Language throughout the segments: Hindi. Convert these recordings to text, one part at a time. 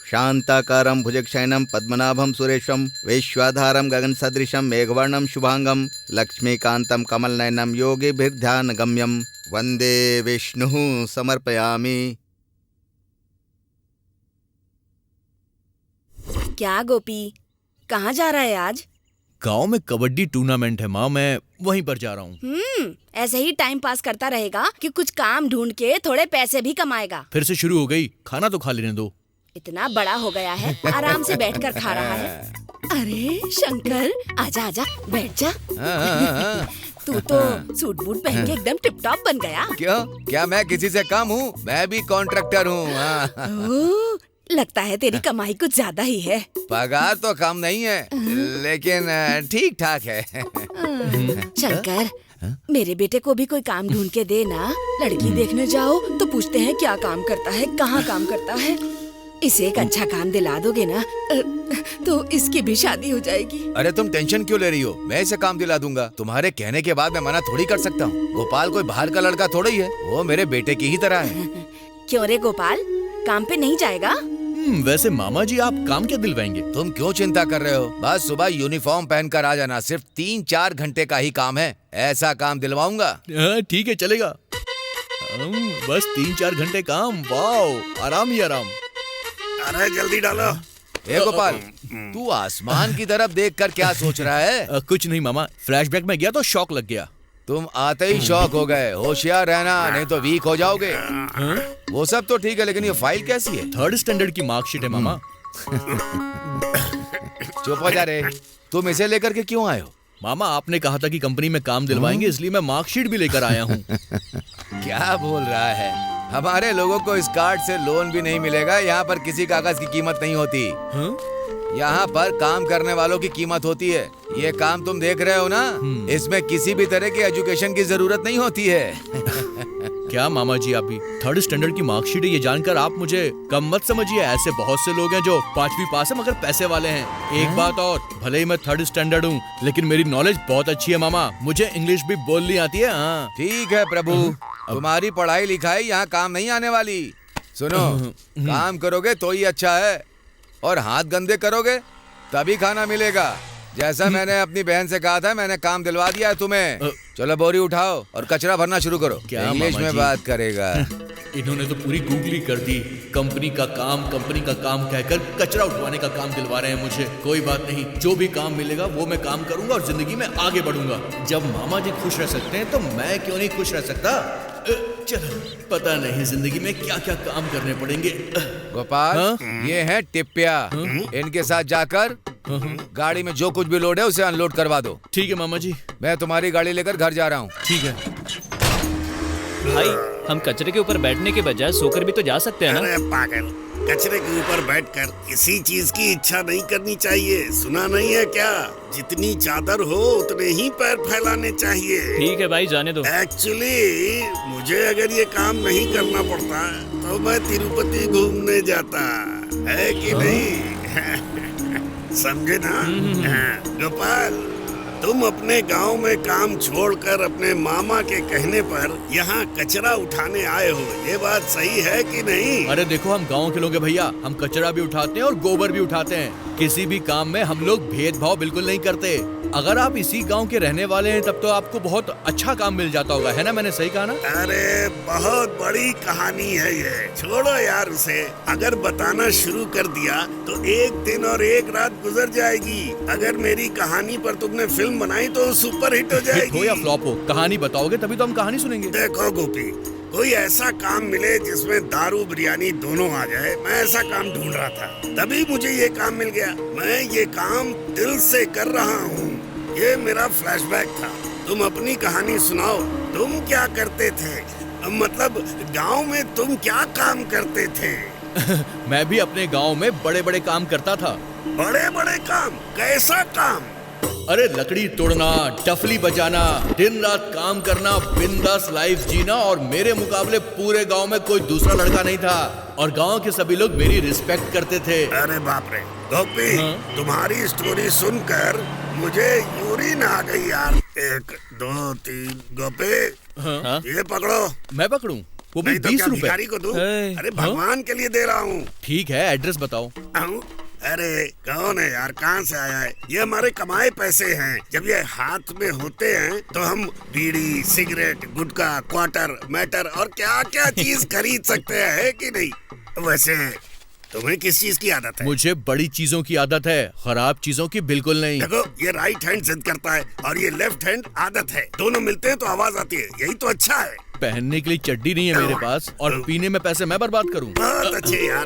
शांताकारं भुजगशयनं पद्मनाभं सुरेशं वैश्वाधारं गगनसदृशं मेघवर्णं शुभांगं लक्ष्मीकान्तं कमलनयनं योगिभिर्ध्यानगम्यं वंदे विष्णुः समर्पयामि। क्या गोपी, कहाँ जा रहा है आज? गांव में कबड्डी टूर्नामेंट है माँ, मैं वहीं पर जा रहा हूँ। ऐसे ही टाइम पास करता रहेगा कि कुछ काम ढूंढ के थोड़े पैसे भी कमाएगा। फिर से शुरू हो गई, खाना तो खा लेने दो। इतना बड़ा हो गया है, आराम से बैठकर खा रहा है। अरे शंकर, आजा आजा बैठ जा। तू तो सूट बूट पहन के एकदम टिप टॉप बन गया। क्यों? क्या मैं किसी से कम हूँ? मैं भी कॉन्ट्रैक्टर हूँ। लगता है तेरी कमाई कुछ ज्यादा ही है। पगार तो कम नहीं है, लेकिन ठीक ठाक है। शंकर, मेरे बेटे को भी कोई काम ढूंढ के दे ना। लड़की देखने जाओ तो पूछते हैं क्या काम करता है, कहाँ काम करता है। इसे एक अच्छा काम दिला दोगे ना तो इसकी भी शादी हो जाएगी। अरे तुम टेंशन क्यों ले रही हो? मैं इसे काम दिला दूंगा। तुम्हारे कहने के बाद मैं मना थोड़ी कर सकता हूँ। गोपाल कोई बाहर का लड़का थोड़ा ही है, वो मेरे बेटे की ही तरह है। क्यों रे गोपाल, काम पे नहीं जाएगा? वैसे मामा जी आप काम क्या दिलवाएंगे? तुम क्यों चिंता कर रहे हो? बस सुबह यूनिफॉर्म पहनकर आ जाना। सिर्फ 3-4 घंटे का ही काम है, ऐसा काम दिलवाऊंगा। ठीक है, चलेगा। बस 3-4 घंटे काम, वाह, आराम ही आराम। अरे जल्दी डालो। ए गोपाल, तू आसमान की तरफ देखकर क्या सोच रहा है? कुछ नहीं मामा, फ्लैशबैक में गया तो शॉक लग गया। तुम आते ही शॉक हो गए। होशियार रहना, नहीं तो वीक हो जाओगे। वो सब तो ठीक है, लेकिन ये फाइल कैसी है? 3rd स्टैंडर्ड की मार्कशीट है मामा। चुप हो जा रे। तुम इसे लेकर के क्यों आए हो? मामा आपने कहा था कि कंपनी में काम दिलवाएंगे, इसलिए मैं मार्कशीट भी लेकर आया हूँ। क्या बोल रहा है? हमारे लोगों को इस कार्ड से लोन भी नहीं मिलेगा। यहाँ पर किसी कागज की कीमत नहीं होती। यहाँ पर काम करने वालों की कीमत होती है। ये काम तुम देख रहे हो ना, इसमें किसी भी तरह की एजुकेशन की जरूरत नहीं होती है। क्या मामा जी, आप भी 3rd स्टैंडर्ड की मार्कशीट है ये जानकर आप मुझे कम मत समझिए। ऐसे बहुत से लोग हैं जो 5वीं पास है मगर पैसे वाले हैं। एक बात और, भले ही मैं 3rd स्टैंडर्ड हूँ, लेकिन मेरी नॉलेज बहुत अच्छी है मामा। मुझे इंग्लिश भी बोलनी आती है। हाँ ठीक है प्रभु, तुम्हारी पढ़ाई लिखाई यहाँ काम नहीं आने वाली। सुनो, काम करोगे तो ही अच्छा है, और हाथ गंदे करोगे तभी खाना मिलेगा। जैसा मैंने अपनी बहन से कहा था, मैंने काम दिलवा दिया है तुम्हें। चलो बोरी उठाओ और कचरा भरना शुरू करो। क्या इंग्लिश में बात करेगा? इन्होंने तो पूरी गूगली कर दी। कंपनी का काम कहकर कचरा उठवाने का काम दिलवा रहे हैं मुझे। कोई बात नहीं, जो भी काम मिलेगा वो मैं काम करूंगा और जिंदगी में आगे बढ़ूंगा। जब मामा जी खुश रह सकते हैं तो मैं क्यों नहीं खुश रह सकता? चलो, पता नहीं जिंदगी में क्या क्या काम करने पड़ेंगे। गोपाल, ये है टिप्पिया। इनके साथ जाकर गाड़ी में जो कुछ भी लोड है उसे अनलोड करवा दो। ठीक है मामा जी। मैं तुम्हारी गाड़ी लेकर घर जा रहा हूँ। ठीक है भाई, हम कचरे के ऊपर बैठने के बजाय सोकर भी तो जा सकते हैं ना? अरे पागल, कचरे के ऊपर बैठकर किसी चीज की इच्छा नहीं करनी चाहिए। सुना नहीं है क्या? जितनी चादर हो उतने ही पैर फैलाने चाहिए। ठीक है भाई, जाने दो। एक्चुअली मुझे अगर ये काम नहीं करना पड़ता तो मैं तिरुपति घूमने जाता, है कि नहीं? समझे ना? गोपाल, तुम अपने गांव में काम छोड़कर अपने मामा के कहने पर यहाँ कचरा उठाने आए हो, ये बात सही है कि नहीं? अरे देखो, हम गांव के लोग हैं भैया। हम कचरा भी उठाते हैं और गोबर भी उठाते हैं। किसी भी काम में हम लोग भेदभाव बिल्कुल नहीं करते। अगर आप इसी गांव के रहने वाले हैं तब तो आपको बहुत अच्छा काम मिल जाता होगा, है ना? मैंने सही कहा ना? अरे बहुत बड़ी कहानी है ये, छोड़ो यार उसे। अगर बताना शुरू कर दिया तो 1 दिन और 1 रात गुजर जाएगी। अगर मेरी कहानी पर तुमने फिल्म बनाई तो सुपर हिट हो जाएगी। हिट हो या फ्लॉप हो, कहानी बताओगे तभी तो हम कहानी सुनेंगे। देखो गोपी, कोई ऐसा काम मिले जिसमें दारू बिरयानी दोनों आ जाए, मैं ऐसा काम ढूंढ रहा था, तभी मुझे ये काम मिल गया। मैं ये काम दिल से कर रहा हूँ। ये मेरा फ्लैशबैक था। तुम अपनी कहानी सुनाओ। तुम क्या करते थे? मतलब गांव में तुम क्या काम करते थे? मैं भी अपने गांव में बड़े बड़े काम करता था। बड़े बड़े काम? कैसा काम? अरे लकड़ी तोड़ना, डफली बजाना, दिन रात काम करना, बिंदास लाइफ जीना। और मेरे मुकाबले पूरे गांव में कोई दूसरा लड़का नहीं था, और गांव के सभी लोग मेरी रिस्पेक्ट करते थे। अरे बाप रे गोपी, तुम्हारी स्टोरी सुनकर मुझे यूरिन आ गई यार। 1 2 3 गोपी, ये पकड़ो। मैं पकड़ूं? वो भी नहीं तो 20 क्या रुपए। भिखारी को दूं? ए, अरे भगवान के लिए दे रहा हूँ। ठीक है, एड्रेस बताओ। अरे कौन है यार, कहाँ से आया है? ये हमारे कमाए पैसे हैं। जब ये हाथ में होते हैं तो हम बीड़ी, सिगरेट, गुटखा, क्वार्टर, मैटर और क्या क्या चीज खरीद सकते हैं, है कि नहीं? वैसे तुम्हें किस चीज की आदत है? मुझे बड़ी चीजों की आदत है, खराब चीजों की बिल्कुल नहीं। देखो, ये राइट हैंड जिद करता है और ये लेफ्ट हैंड आदत है। दोनों मिलते हैं तो आवाज आती है, यही तो अच्छा है। पहनने के लिए चड्डी नहीं है मेरे पास और पीने में पैसे मैं बर्बाद करूं। बहुत अच्छे यार।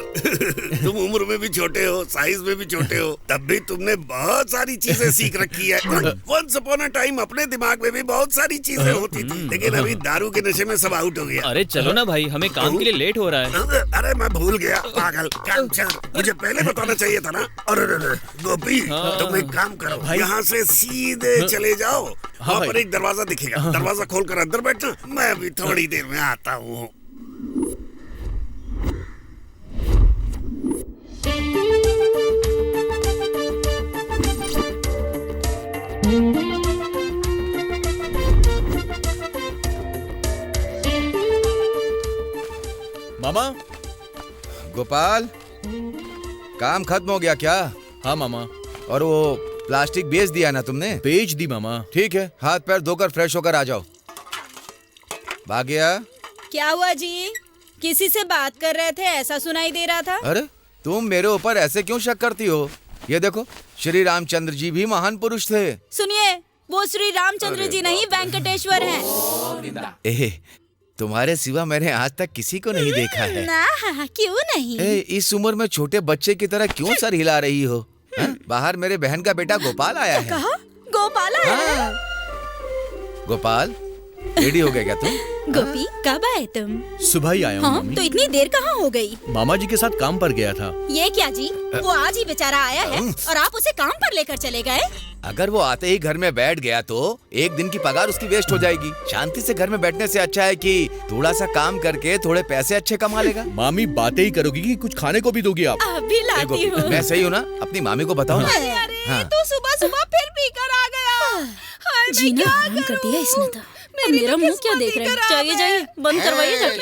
तुम उम्र में भी छोटे हो, साइज में भी छोटे हो, तब भी तुमने बहुत सारी चीजें सीख रखी है। वंस अपॉन अ टाइम अपने दिमाग में भी बहुत सारी चीजें होती थी, लेकिन अभी दारू के नशे में सब आउट हो गया। अरे चलो ना भाई, हमें काम के लिए लेट हो रहा है। अरे मैं भूल गया, पागल कैंसर, मुझे पहले बताना चाहिए था ना। अरे गोपी, तुम एक काम करो, यहाँ से सीधे चले जाओ, वहाँ पर एक दरवाजा दिखेगा, दरवाजा खोलकर अंदर बैठना, मैं अभी थोड़ी देर में आता हूँ। मामा। गोपाल, काम खत्म हो गया क्या? हाँ मामा। और वो प्लास्टिक बेच दिया ना तुमने? बेच दी मामा। ठीक है, हाथ पैर धोकर फ्रेश होकर आ जाओ। भाग्या। क्या हुआ जी? किसी से बात कर रहे थे ऐसा सुनाई दे रहा था। अरे तुम मेरे ऊपर ऐसे क्यों शक करती हो? ये देखो, श्री रामचंद्र जी भी महान पुरुष थे। सुनिए, वो श्री रामचंद्र जी नहीं, वेंकटेश्वर हैं। तुम्हारे सिवा मैंने आज तक किसी को नहीं देखा है। ना, क्यों नहीं? इस उम्र में छोटे बच्चे की तरह क्यों सर हिला रही हो? बाहर मेरे बहन का बेटा गोपाल आया है। कहा? गोपाल आया है? गोपाल, रेडी हो गए क्या तुम? गोपी, कब आए तुम? सुबह ही आया हूँ हाँ, मम्मी। तो इतनी देर कहाँ हो गई? मामा जी के साथ काम पर गया था। ये क्या जी, वो आज ही बेचारा आया है और आप उसे काम पर लेकर चले गए? अगर वो आते ही घर में बैठ गया तो एक दिन की पगार उसकी वेस्ट हो जाएगी। शांति से घर में बैठने से अच्छा है कि थोड़ा सा काम करके थोड़े पैसे अच्छे कमा लेगा। मामी बातें ही करोगी कि कुछ खाने को भी दोगी आप? अभी लाती हूँ। मैं सही हूँ ना? अपनी मामी को बताओ ना। अरे, हाँ। तू सुबह सुबह फिर पीकर आ गया। हाय, मैं जीना क्या हराम कर दिया इसने तो। मेरा मुंह क्या देख रहे हैं? जाइए जाइए, बंद करवाइए जाके।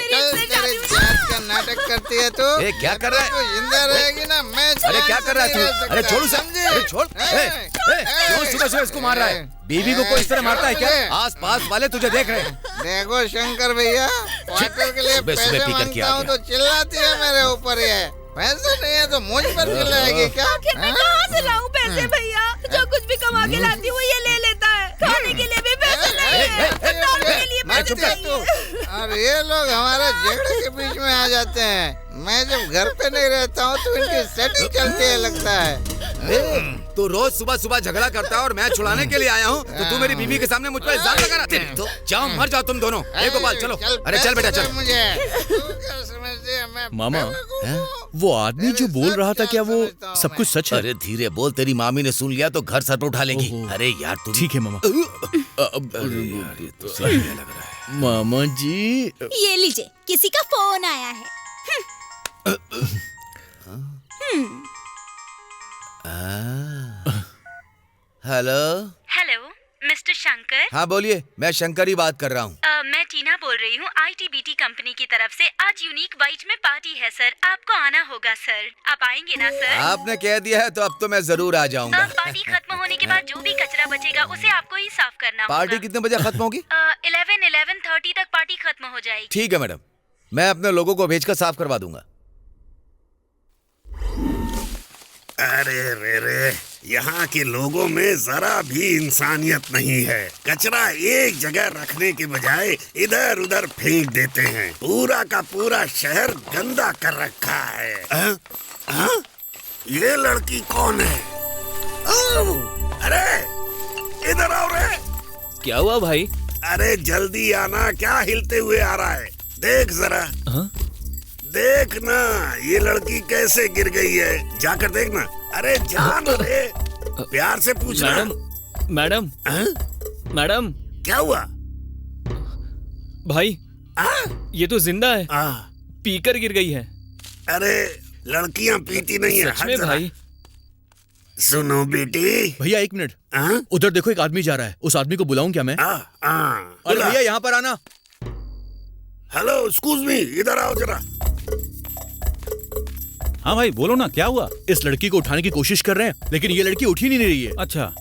नाटक करती है तू। ए, क्या कर रहा है? तू जिंदा रहेगी ना, मैं अरे क्या कर रहा है तू? अरे छोड़ उसे। अरे छोड़। क्यों सुबह सुबह इसको मार रहा है? बीवी को कोई इस तरह मारता है क्या? आस पास वाले तुझे देख रहे हैं। देखो शंकर भैया, क्वार्टर के लिए सुबह पैसे सुबह पीकर के मांगता आ हूँ गया। तो चिल्लाती है मेरे ऊपर। ये पैसे नहीं है तो मुझ पर चिल्लाएगी क्या? आखिर मैं कहाँ से लाऊं पैसे भैया? जो कुछ भी कमा के लाती हूँ ये ले लेता है। खाने के लिए भी पैसे नहीं है, दारू के लिए पैसे चाहिए। और ये लोग हमारे झगड़े के बीच में आ जाते हैं। मैं जब घर पे नहीं रहता हूँ तो इनकी सेटिंग चलती है लगता है। तू रोज सुबह सुबह झगड़ा करता है और मैं छुड़ाने के लिए आया हूँ तो तू मेरी बीवी के सामने मुझ पर इल्जाम लगा रहा है। तो जाओ, मर जाओ तुम दोनों। ए गोपाल चलो। अरे चल बेटा चल। मुझे तू क्या समझती है? मैं मामा, बेवकूफ हूँ? वो आदमी जो बोल रहा था क्या वो सब कुछ सच है? अरे धीरे बोल, तेरी मामी ने सुन लिया तो घर सर पर उठा लेगी। अरे यार तू ठीक है मामा। अरे तो सही लग रहा है। मामा जी। ये लीजिए, किसी का फोन आया है। हेलो। Hello mister Shankar. हाँ बोलिए, मैं शंकर ही बात कर रहा हूँ। मैं टीना बोल रही हूँ ITBT कंपनी की तरफ से। आज यूनिक बाइट में पार्टी है सर, आपको आना होगा सर। आप आएंगे ना सर? आपने कह दिया है तो अब तो मैं जरूर आ जाऊंगा। पार्टी खत्म होने के बाद जो भी कचरा बचेगा उसे आपको ही साफ करना होगा। पार्टी कितने बजे खत्म होगी? 11:30 तक पार्टी खत्म हो जाएगी। ठीक है मैडम, मैं अपने लोगों को भेजकर साफ करवा दूंगा। अरे रे, यहाँ के लोगों में जरा भी इंसानियत नहीं है। कचरा एक जगह रखने के बजाय इधर उधर फेंक देते हैं। पूरा का पूरा शहर गंदा कर रखा है। हाँ? ये लड़की कौन है? अरे इधर आओ रे। क्या हुआ भाई? अरे जल्दी आना, क्या हिलते हुए आ रहा है? देख जरा। देख ना, ये लड़की कैसे गिर गई है, जाकर देखना। अरे जान रे, प्यार से पूछना। मैडम, मैडम, क्या हुआ? भाई, ये तो जिंदा है। पीकर गिर गई है। अरे लड़कियां पीती नहीं है। सच में भाई? सुनो बेटी। भैया एक मिनट, उधर देखो एक आदमी जा रहा है। उस आदमी को बुलाऊं क्या मैं? अरे बुला। भैया यहाँ पर आना। हेलो एक्सक्यूज मी, इधर आओ जरा। हाँ भाई बोलो ना, क्या हुआ? इस लड़की को उठाने की कोशिश कर रहे हैं लेकिन ये लड़की उठ ही नहीं रही है। अच्छा,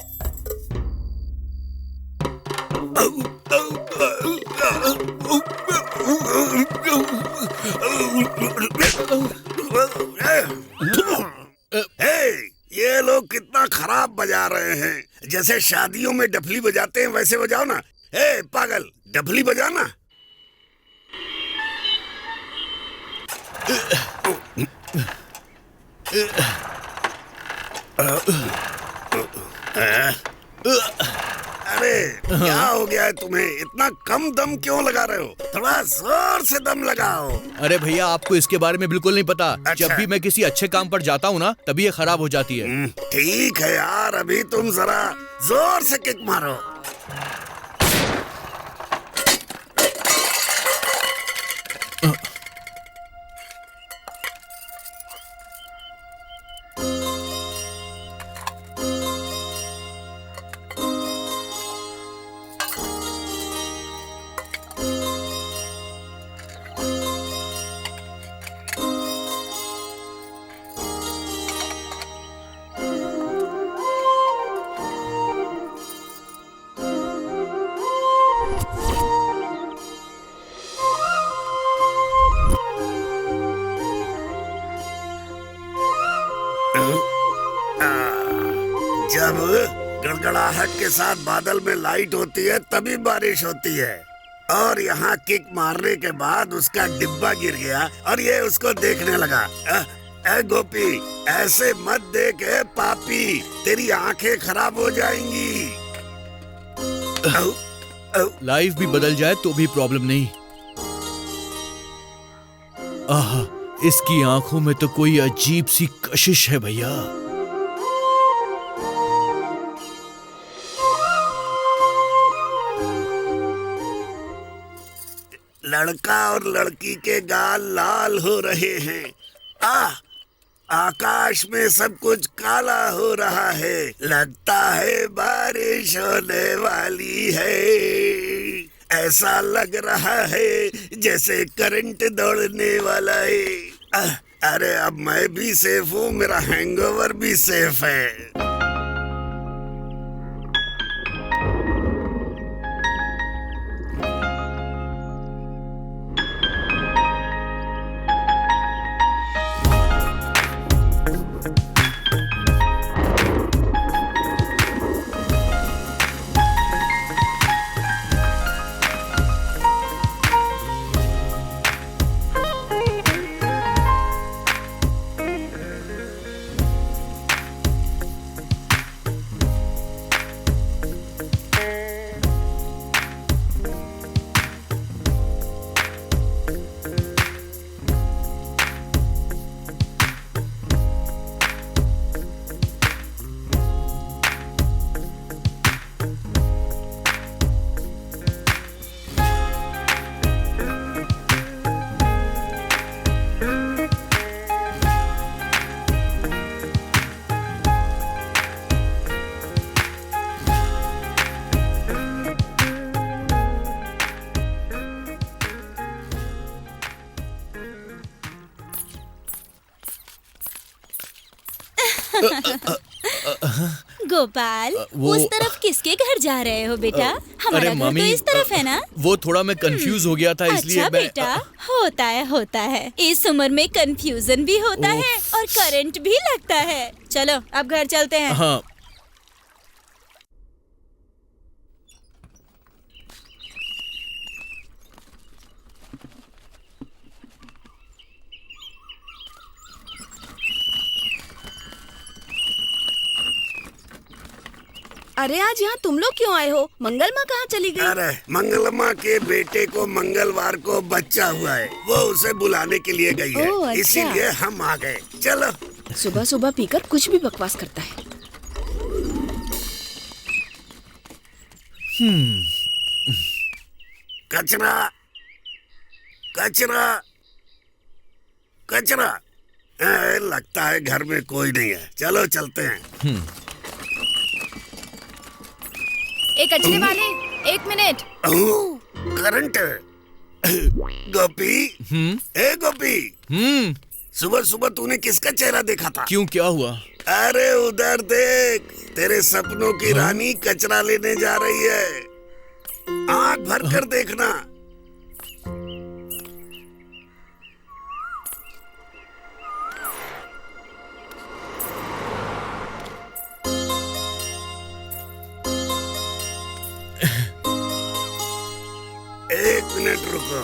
ये लोग कितना खराब बजा रहे हैं। जैसे शादियों में डफली बजाते हैं वैसे बजाओ ना। पागल, डफली बजाना। अरे क्या हो गया है तुम्हें? इतना कम दम क्यों लगा रहे हो? थोड़ा जोर से दम लगाओ। अरे भैया, आपको इसके बारे में बिल्कुल नहीं पता। अच्छा। जब भी मैं किसी अच्छे काम पर जाता हूँ ना, तभी ये खराब हो जाती है। ठीक है यार, अभी तुम जरा जोर से किक मारो। जब गड़गड़ाहट के साथ बादल में लाइट होती है तभी बारिश होती है। और यहाँ किक मारने के बाद उसका डिब्बा गिर गया और ये उसको देखने लगा। गोपी, ऐसे मत देख पापी, तेरी आंखें खराब हो जाएंगी। लाइफ भी बदल जाए तो भी प्रॉब्लम नहीं। आहा, इसकी आंखों में तो कोई अजीब सी कशिश है भैया। लड़का और लड़की के गाल लाल हो रहे हैं। आकाश में सब कुछ काला हो रहा है। लगता है बारिश होने वाली है। ऐसा लग रहा है जैसे करंट दौड़ने वाला है। अरे अब मैं भी सेफ हूँ, मेरा हैंगओवर भी सेफ है। गोपाल, उस तरफ किसके घर जा रहे हो बेटा? हमारा घर तो इस तरफ है ना? वो थोड़ा मैं कंफ्यूज हो गया था इसलिए अच्छा बेटा, होता है। इस उम्र में कंफ्यूजन भी होता है और करंट भी लगता है। चलो अब घर चलते हैं। हाँ। अरे आज यहाँ तुम लोग क्यों आए हो? मंगलमा कहाँ चली गई? अरे मंगलमा के बेटे को मंगलवार को बच्चा हुआ है, वो उसे बुलाने के लिए गई है। ओह, अच्छा। इसीलिए हम आ गए। चलो। सुबह सुबह पीकर कुछ भी बकवास करता है। कचरा कचरा कचरा। लगता है घर में कोई नहीं है। चलो चलते हैं। एक कचरे वाले, 1 मिनट। करंट। गोपी, ए गोपी, सुबह सुबह तूने किसका चेहरा देखा था? क्यों, क्या हुआ? अरे उधर देख, तेरे सपनों की रानी कचरा लेने जा रही है। आँख भर कर देखना। एक मिनट रुको।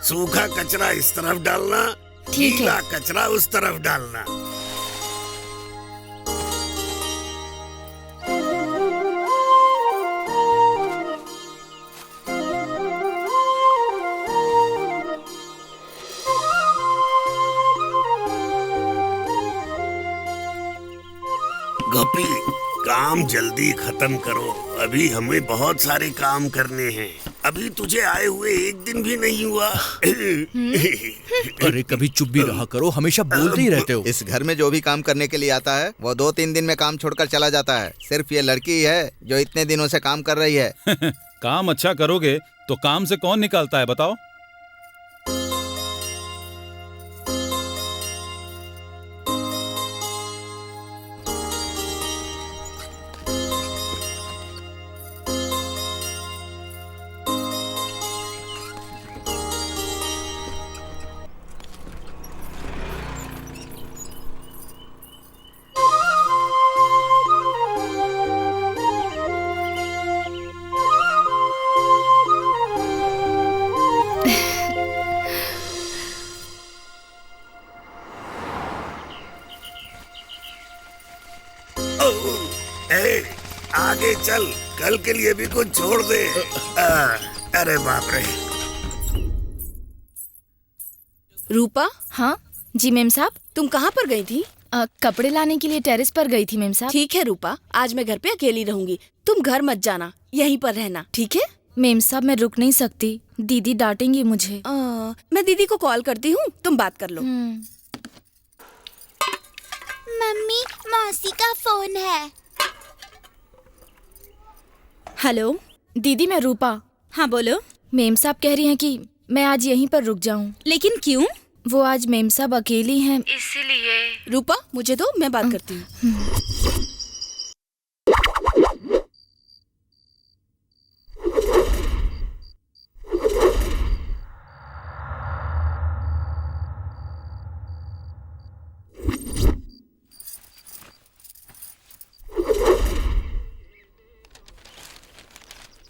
सूखा कचरा इस तरफ डालना, ठीक है। गीला कचरा उस तरफ डालना। गोपी, काम जल्दी खत्म करो, अभी हमें बहुत सारे काम करने हैं। अभी तुझे आए हुए एक दिन भी नहीं हुआ। अरे कभी चुप भी रहा करो, हमेशा बोलते ही रहते हो। इस घर में जो भी काम करने के लिए आता है वो 2-3 दिन में काम छोड़कर चला जाता है। सिर्फ ये लड़की ही है जो इतने दिनों से काम कर रही है। काम अच्छा करोगे तो काम से कौन निकालता है बताओ? ए, आगे चल, कल के लिए भी कुछ छोड़ दे। अरे बाप रे। रूपा, हाँ जी मेम साहब। तुम कहाँ पर गई थी? कपड़े लाने के लिए टेरेस पर गई थी मेम साहब। ठीक है रूपा, आज मैं घर पे अकेली रहूंगी, तुम घर मत जाना, यहीं पर रहना, ठीक है? मेम साहब मैं रुक नहीं सकती, दीदी डांटेंगी मुझे। मैं दीदी को कॉल करती हूँ, तुम बात कर लो। मम्मी, मौसी का फोन है। हेलो दीदी, मैं रूपा। हाँ बोलो। मेम साहब कह रही हैं कि मैं आज यहीं पर रुक जाऊं। लेकिन क्यों? वो आज मेम साहब अकेली हैं, इसलिए। रूपा मुझे दो, मैं बात करती हूँ।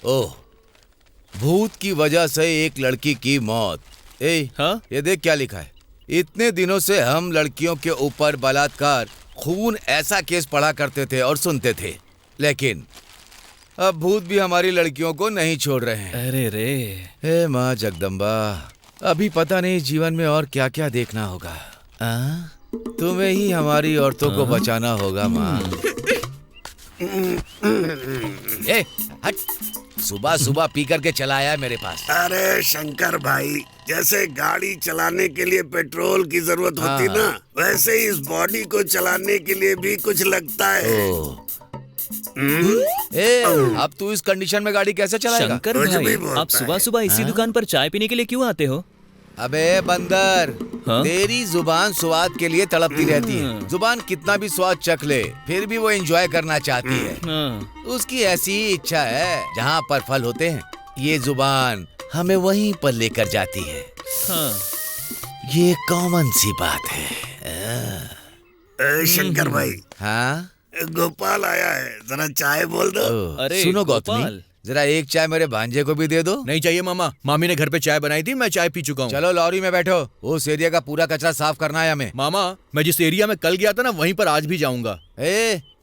ओह, भूत की वजह से एक लड़की की मौत। हाँ? ये देख क्या लिखा है। इतने दिनों से हम लड़कियों के ऊपर बलात्कार, खून ऐसा केस पढ़ा करते थे और सुनते थे, लेकिन अब भूत भी हमारी लड़कियों को नहीं छोड़ रहे हैं। अरे रे। हे माँ जगदम्बा, अभी पता नहीं जीवन में और क्या क्या देखना होगा। तुम्हें ही हमारी औरतों को बचाना होगा माँ। ए, हट, सुबह सुबह पी करके चला आया मेरे पास। अरे शंकर भाई, जैसे गाड़ी चलाने के लिए पेट्रोल की जरूरत होती ना, वैसे इस बॉडी को चलाने के लिए भी कुछ लगता है। अब तू इस कंडीशन में गाड़ी कैसे चलाएगा? शंकर भाई, आप सुबह सुबह इसी दुकान पर चाय पीने के लिए क्यों आते हो? अबे बंदर, तेरी जुबान स्वाद के लिए तड़पती रहती है। जुबान कितना भी स्वाद चख ले, फिर भी वो एंजॉय करना चाहती है। उसकी ऐसी ही इच्छा है, जहाँ पर फल होते हैं ये जुबान हमें वहीं पर लेकर जाती है। ये कॉमन सी बात है। शंकर भाई, हाँ गोपाल आया है, जरा चाय बोल दो। अरे सुनो गौतमी, जरा एक चाय मेरे भांजे को भी दे दो। नहीं चाहिए मामा, मामी ने घर पे चाय बनाई थी, मैं चाय पी चुका हूँ। चलो लॉरी में बैठो, उस एरिया का पूरा कचरा साफ करना है हमें। मामा, मैं जिस एरिया में कल गया था ना, वहीं पर आज भी जाऊंगा।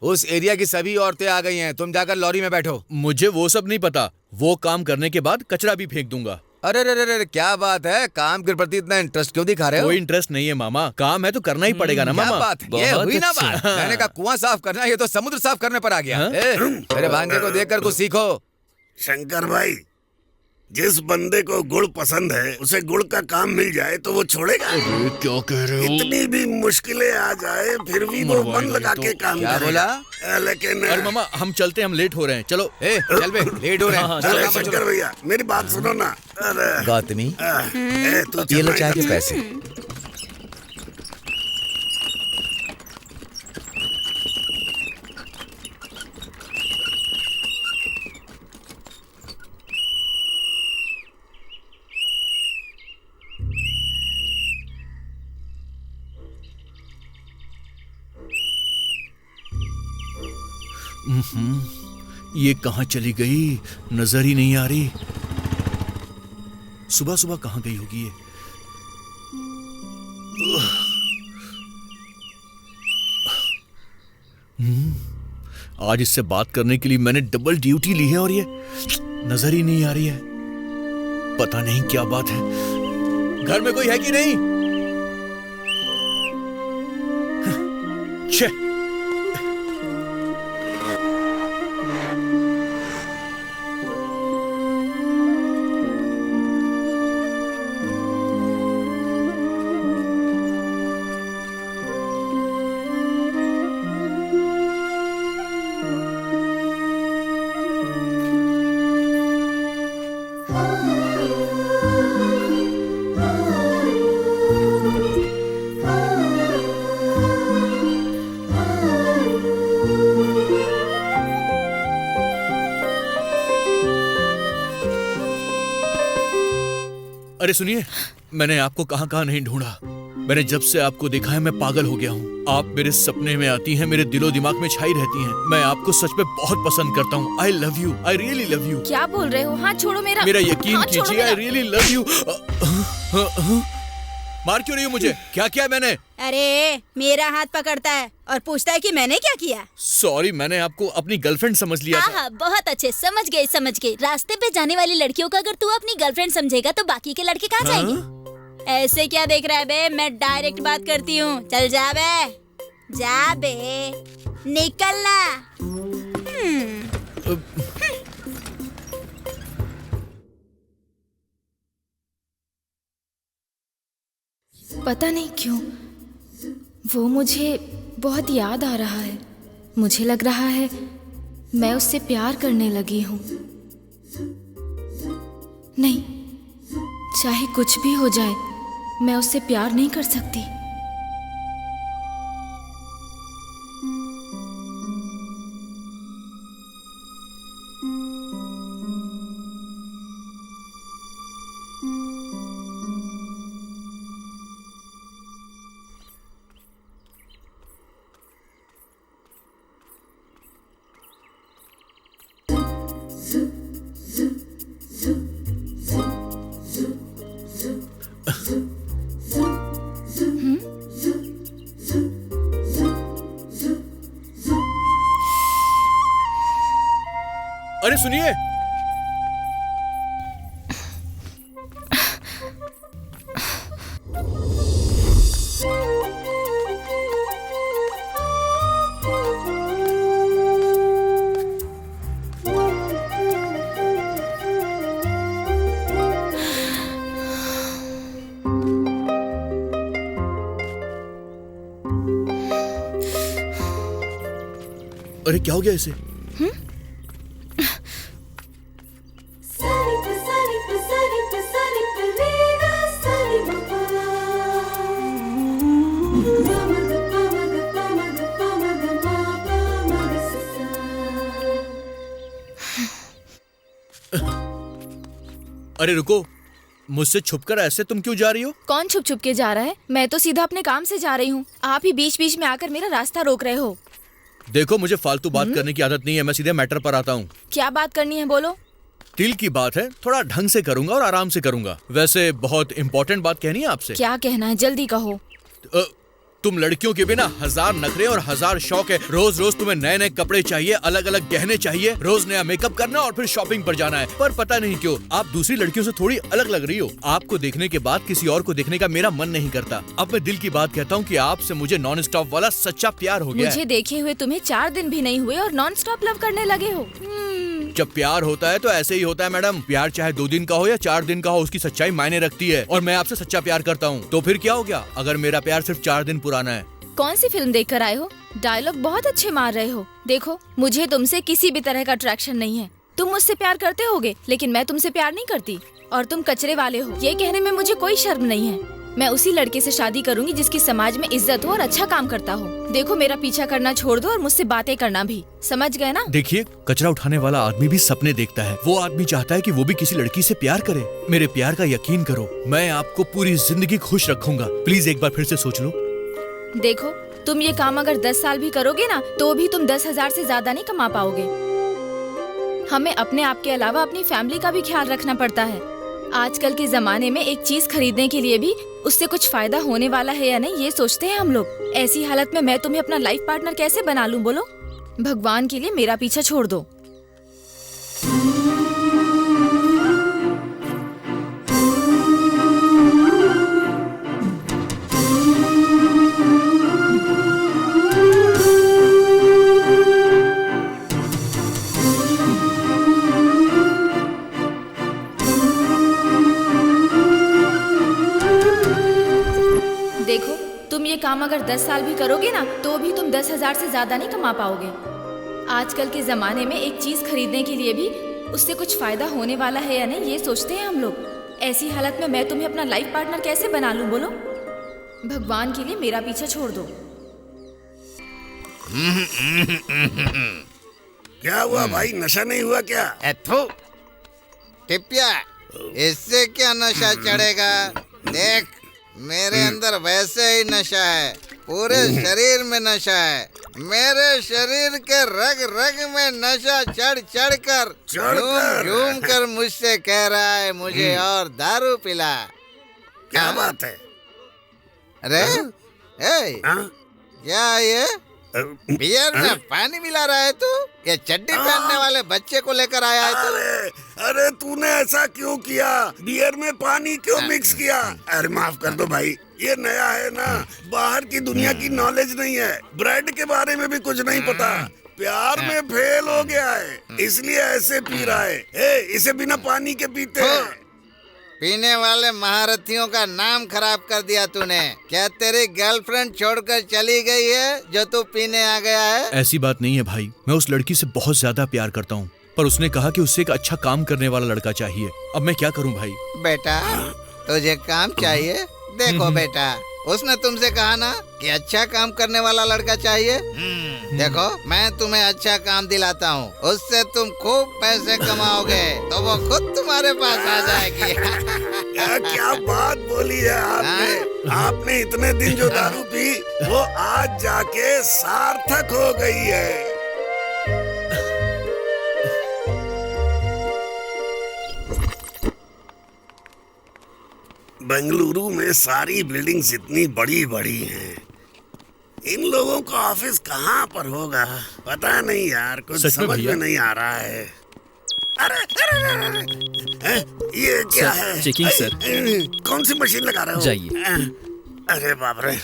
उस एरिया की सभी औरतें आ गई हैं, तुम जाकर लॉरी में बैठो। मुझे वो सब नहीं पता, वो काम करने के बाद कचरा भी फेंक दूंगा। अरे रे रे रे, क्या बात है, काम के प्रति इतना इंटरेस्ट क्यों दिखा रहे हो? कोई इंटरेस्ट नहीं है मामा, काम है तो करना ही पड़ेगा ना मामा। क्या बात है? ये हुई ना बात। मैंने कहा कुआं साफ करना, ये तो समुद्र साफ करने पर आ गया। मेरे भांजे को देखकर कुछ सीखो। शंकर भाई, जिस बंदे को गुड़ पसंद है उसे गुड़ का काम मिल जाए तो वो छोड़ेगा? अरे क्या कह रहे हो? इतनी भी मुश्किलें आ जाए फिर भी वो मन लगा के काम क्या करेगा। बोला? लेकिन अरे मामा हम चलते हैं, हम लेट हो रहे हैं, चलो। चल बे, लेट हो रहे हैं। अरे शंकर भैया मेरी बात सुनो ना। अरे गौतमी, तू ये लो चल चाय के रहा है। पैसे। ये कहाँ चली गई, नजर ही नहीं आ रही। सुबह सुबह कहाँ गई होगी ये? आज इससे बात करने के लिए मैंने डबल ड्यूटी ली है और ये नजर ही नहीं आ रही है। पता नहीं क्या बात है। घर में कोई है कि नहीं? छे। अरे सुनिए, मैंने आपको कहां कहां नहीं ढूंढा। मैंने जब से आपको देखा है मैं पागल हो गया हूँ। आप मेरे सपने में आती हैं, मेरे दिलो दिमाग में छाई रहती हैं। मैं आपको सच में बहुत पसंद करता हूँ। I love you, I really love you. क्या बोल रहे हो? हाथ छोड़ो मेरा। मेरा यकीन हाथ छोड़ो कीजिए, आई मेरा। Really love you. मार क्यों रही हो मुझे? क्या किया मैंने? अरे मेरा हाथ पकड़ता है और पूछता है कि मैंने क्या किया। सॉरी, मैंने आपको अपनी गर्लफ्रेंड समझ लिया था। हाँ, बहुत अच्छे, समझ गए। रास्ते पे जाने वाली लड़कियों को अगर तू अपनी गर्लफ्रेंड समझेगा तो बाकी के लड़के कहाँ जाएंगे? ऐसे क्या देख रहा है बे? मैं डायरेक्ट बात करती हूँ। चल जा बे, जा बे, निकलना। पता नहीं क्यों वो मुझे बहुत याद आ रहा है। मुझे लग रहा है मैं उससे प्यार करने लगी हूँ। नहीं, चाहे कुछ भी हो जाए मैं उससे प्यार नहीं कर सकती। अरे सुनिए, अरे क्या हो गया इसे? अरे रुको, मुझसे छुपकर ऐसे तुम क्यों जा रही हो? कौन छुप छुप के जा रहा है? मैं तो सीधा अपने काम से जा रही हूँ। आप ही बीच बीच में आकर मेरा रास्ता रोक रहे हो। देखो, मुझे फालतू बात करने की आदत नहीं है। मैं सीधे मैटर पर आता हूँ। क्या बात करनी है, बोलो। दिल की बात है, थोड़ा ढंग से करूंगा और आराम से करूंगा। वैसे बहुत इंपॉर्टेंट बात कहनी है आपसे। क्या कहना है, जल्दी कहो। तुम लड़कियों के बिना हजार नखरे और हजार शौक है। रोज रोज तुम्हें नए नए कपड़े चाहिए, अलग अलग गहने चाहिए, रोज नया मेकअप करना और फिर शॉपिंग पर जाना है। पर पता नहीं क्यों आप दूसरी लड़कियों से थोड़ी अलग लग रही हो। आपको देखने के बाद किसी और को देखने का मेरा मन नहीं करता। अब मैं दिल की बात कहता हूँ कि आपसे मुझे नॉन स्टॉप वाला सच्चा प्यार हो गया मुझे है। देखे हुए तुम्हें 4 दिन भी नहीं हुए और नॉन स्टॉप लव करने लगे हो। जब प्यार होता है तो ऐसे ही होता है मैडम। प्यार चाहे 2 दिन का हो या 4 दिन का हो, उसकी सच्चाई मायने रखती है। और मैं आपसे सच्चा प्यार करता हूँ, तो फिर क्या हो गया अगर मेरा प्यार सिर्फ 4 दिन पुराना है। कौन सी फिल्म देख कर आए हो? डायलॉग बहुत अच्छे मार रहे हो। देखो, मुझे तुमसे किसी भी तरह का अट्रैक्शन नहीं है। तुम मुझसे प्यार करते होगे, लेकिन मैं तुमसे प्यार नहीं करती। और तुम कचरे वाले हो, ये कहने में मुझे कोई शर्म नहीं है। मैं उसी लड़के से शादी करूंगी जिसकी समाज में इज्जत हो और अच्छा काम करता हो। देखो, मेरा पीछा करना छोड़ दो और मुझसे बातें करना भी। समझ गए ना? देखिए, कचरा उठाने वाला आदमी भी सपने देखता है। वो आदमी चाहता है कि वो भी किसी लड़की से प्यार करे। मेरे प्यार का यकीन करो, मैं आपको पूरी जिंदगी खुश रखूंगा। प्लीज एक बार फिर से सोच लो। देखो, तुम ये काम अगर 10 साल भी करोगे ना, तो भी तुम 10,000 से ज्यादा नहीं कमा पाओगे। हमें अपने आप के अलावा अपनी फैमिली का भी ख्याल रखना पड़ता है। आजकल के जमाने में एक चीज खरीदने के लिए भी उससे कुछ फायदा होने वाला है या नहीं, ये सोचते हैं हम लोग। ऐसी हालत में मैं तुम्हें अपना लाइफ पार्टनर कैसे बना लूं, बोलो? भगवान के लिए मेरा पीछा छोड़ दो। देखो, तुम ये काम अगर 10 साल भी करोगे ना, तो भी तुम 10,000 से ज्यादा नहीं कमा पाओगे। आजकल के जमाने में एक चीज खरीदने के लिए भी उससे कुछ फायदा होने वाला है या नहीं, ये सोचते हैं हम लोग। ऐसी हालत में मैं तुम्हें अपना लाइफ पार्टनर कैसे बना लूं, बोलो? भगवान के लिए मेरा पीछा छोड़ दो। क्या हुआ भाई, नशा नहीं हुआ क्या? टिपिया, इससे क्या नशा चढ़ेगा? देख, मेरे अंदर वैसे ही नशा है, पूरे शरीर में नशा है। मेरे शरीर के रग रग में नशा चढ़ चढ़ कर झूम कर मुझसे कह रहा है मुझे और दारू पिला। क्या बात है? अरे क्या ये बियर में पानी मिला रहा है तू? ये चड्डी पहनने वाले बच्चे को लेकर आया है तू? अरे तूने ऐसा क्यों किया? बियर में पानी क्यों मिक्स किया? अरे माफ कर दो भाई, ये नया है ना, बाहर की दुनिया की नॉलेज नहीं है, ब्रेड के बारे में भी कुछ नहीं पता, प्यार में फेल हो गया है, इसलिए ऐसे पी रहा है। इसे बिना पानी के पीते हैं। पीने वाले महारथियों का नाम खराब कर दिया तूने। क्या तेरी गर्लफ्रेंड छोड़कर चली गई है जो तू पीने आ गया है? ऐसी बात नहीं है भाई, मैं उस लड़की से बहुत ज्यादा प्यार करता हूँ, पर उसने कहा कि उससे एक अच्छा काम करने वाला लड़का चाहिए। अब मैं क्या करूँ भाई? बेटा, तुझे काम चाहिए? देखो बेटा, उसने तुमसे कहा ना कि अच्छा काम करने वाला लड़का चाहिए। देखो, मैं तुम्हें अच्छा काम दिलाता हूँ, उससे तुम खूब पैसे कमाओगे तो वो खुद तुम्हारे पास आ जाएगी। क्या बात बोली है आपने। आपने इतने दिन जो दारू पी, वो आज जाके सार्थक हो गई है। बेंगलुरु में सारी बिल्डिंग्स इतनी बड़ी बड़ी हैं। इन लोगों का ऑफिस कहाँ पर होगा पता नहीं यार, कुछ समझ में नहीं आ रहा है। अरे ये क्या है? Checking sir. कौन सी मशीन लगा रहे हो? जाइए। अरे बाप रे,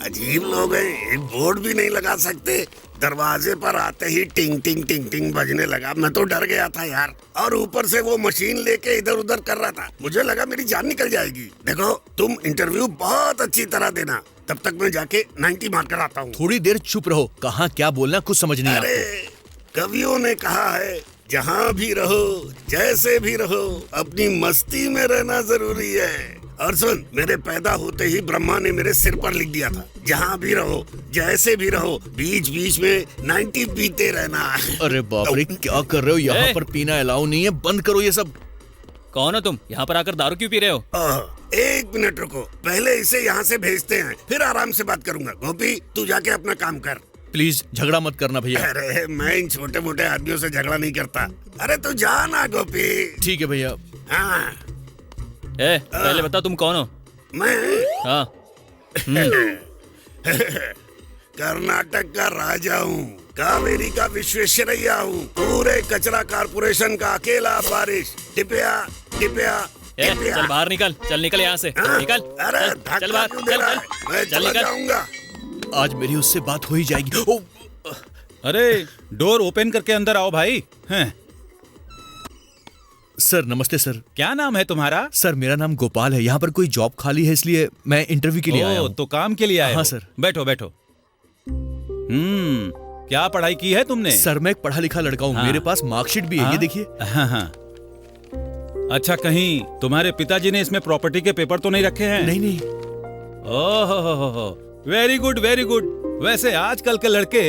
अजीब लोग हैं, एक बोर्ड भी नहीं लगा सकते। दरवाजे पर आते ही टिंग टिंग टिंग टिंग बजने लगा, मैं तो डर गया था यार। और ऊपर से वो मशीन लेके इधर उधर कर रहा था, मुझे लगा मेरी जान निकल जाएगी। देखो, तुम इंटरव्यू बहुत अच्छी तरह देना, तब तक मैं जाके 90 मार कर आता हूँ। थोड़ी देर चुप रहो, कहाँ क्या बोलना कुछ समझ नहीं आता। अरे कवियों ने कहा है, जहाँ भी रहो, जैसे भी रहो, अपनी मस्ती में रहना जरूरी है। और सुन, मेरे पैदा होते ही ब्रह्मा ने मेरे सिर पर लिख दिया था, जहाँ भी रहो, जैसे भी रहो, बीच बीच में 90 पीते रहना। अरे बाप रे, क्या कर रहे हो? यहाँ पर पीना अलाउ नहीं है, बंद करो ये सब। कौन हो तुम? यहाँ पर आकर दारू क्यों पी रहे हो? 1 मिनट रुको, पहले इसे यहाँ से भेजते हैं, फिर आराम से बात करूंगा। गोपी, तू जाके अपना काम कर। प्लीज झगड़ा मत करना भैया। अरे मैं इन छोटे मोटे आदमियों से झगड़ा नहीं करता। अरे तू जा ना गोपी। ठीक है भैया। हाँ। पहले बता तुम कौन हो? मैं? हाँ। कर्नाटक का राजा हूँ, कावेरी का विश्वेश्वरैया हूँ, पूरे कचरा कारपोरेशन का अकेला बारिश। टिपिया टिपिया टिपिया। चल बाहर निकल, चल निकल यहाँ से। निकल। अरे चल बाहर, मैं चल निकल। जाऊंगा। आज मेरी उससे बात हो ही जाएगी। अरे डोर ओपन करके अंदर आओ भाई। हैं? सर नमस्ते सर। क्या नाम है तुम्हारा? सर मेरा नाम गोपाल है। यहाँ पर कोई जॉब खाली है इसलिए मैं इंटरव्यू के लिए आया हूँ। तो काम के लिए आए हाँ हो? सर। बैठो बैठो। क्या पढ़ाई की है तुमने? सर मैं एक पढ़ा लिखा लड़का हूँ। हाँ। मेरे पास मार्कशीट भी है, ये देखिए। हाँ हाँ। अच्छा, कहीं तुम्हारे पिताजी ने इसमें प्रॉपर्टी के पेपर तो नहीं रखे हैं? नहीं नहीं। ओहो, वेरी गुड वेरी गुड। वैसे आजकल के लड़के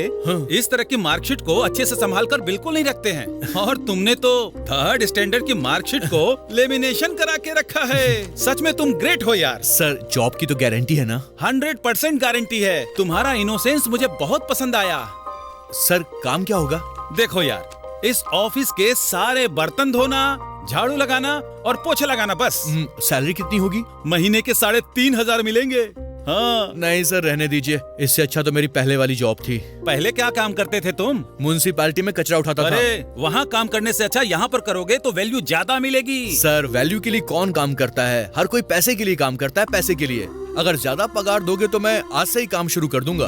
इस तरह की मार्कशीट को अच्छे से संभाल कर बिल्कुल नहीं रखते हैं, और तुमने तो 3rd स्टैंडर्ड की मार्कशीट को लेमिनेशन करा के रखा है। सच में तुम ग्रेट हो यार। सर जॉब की तो गारंटी है ना? 100% गारंटी है। तुम्हारा इनोसेंस मुझे बहुत पसंद आया। सर काम क्या होगा? देखो यार, इस ऑफिस के सारे बर्तन धोना, झाड़ू लगाना और पोछे लगाना बस। सैलरी कितनी होगी? महीने के 3,500 मिलेंगे। हाँ। नहीं सर रहने दीजिए, इससे अच्छा तो मेरी पहले वाली जॉब थी। पहले क्या काम करते थे तुम? म्युनिसिपैलिटी में कचरा उठाता था। अरे वहाँ काम करने से अच्छा यहाँ पर करोगे तो वैल्यू ज्यादा मिलेगी। सर वैल्यू के लिए कौन काम करता है? हर कोई पैसे के लिए काम करता है, पैसे के लिए। अगर ज्यादा पगार दोगे तो मैं आज से ही काम शुरू कर दूंगा।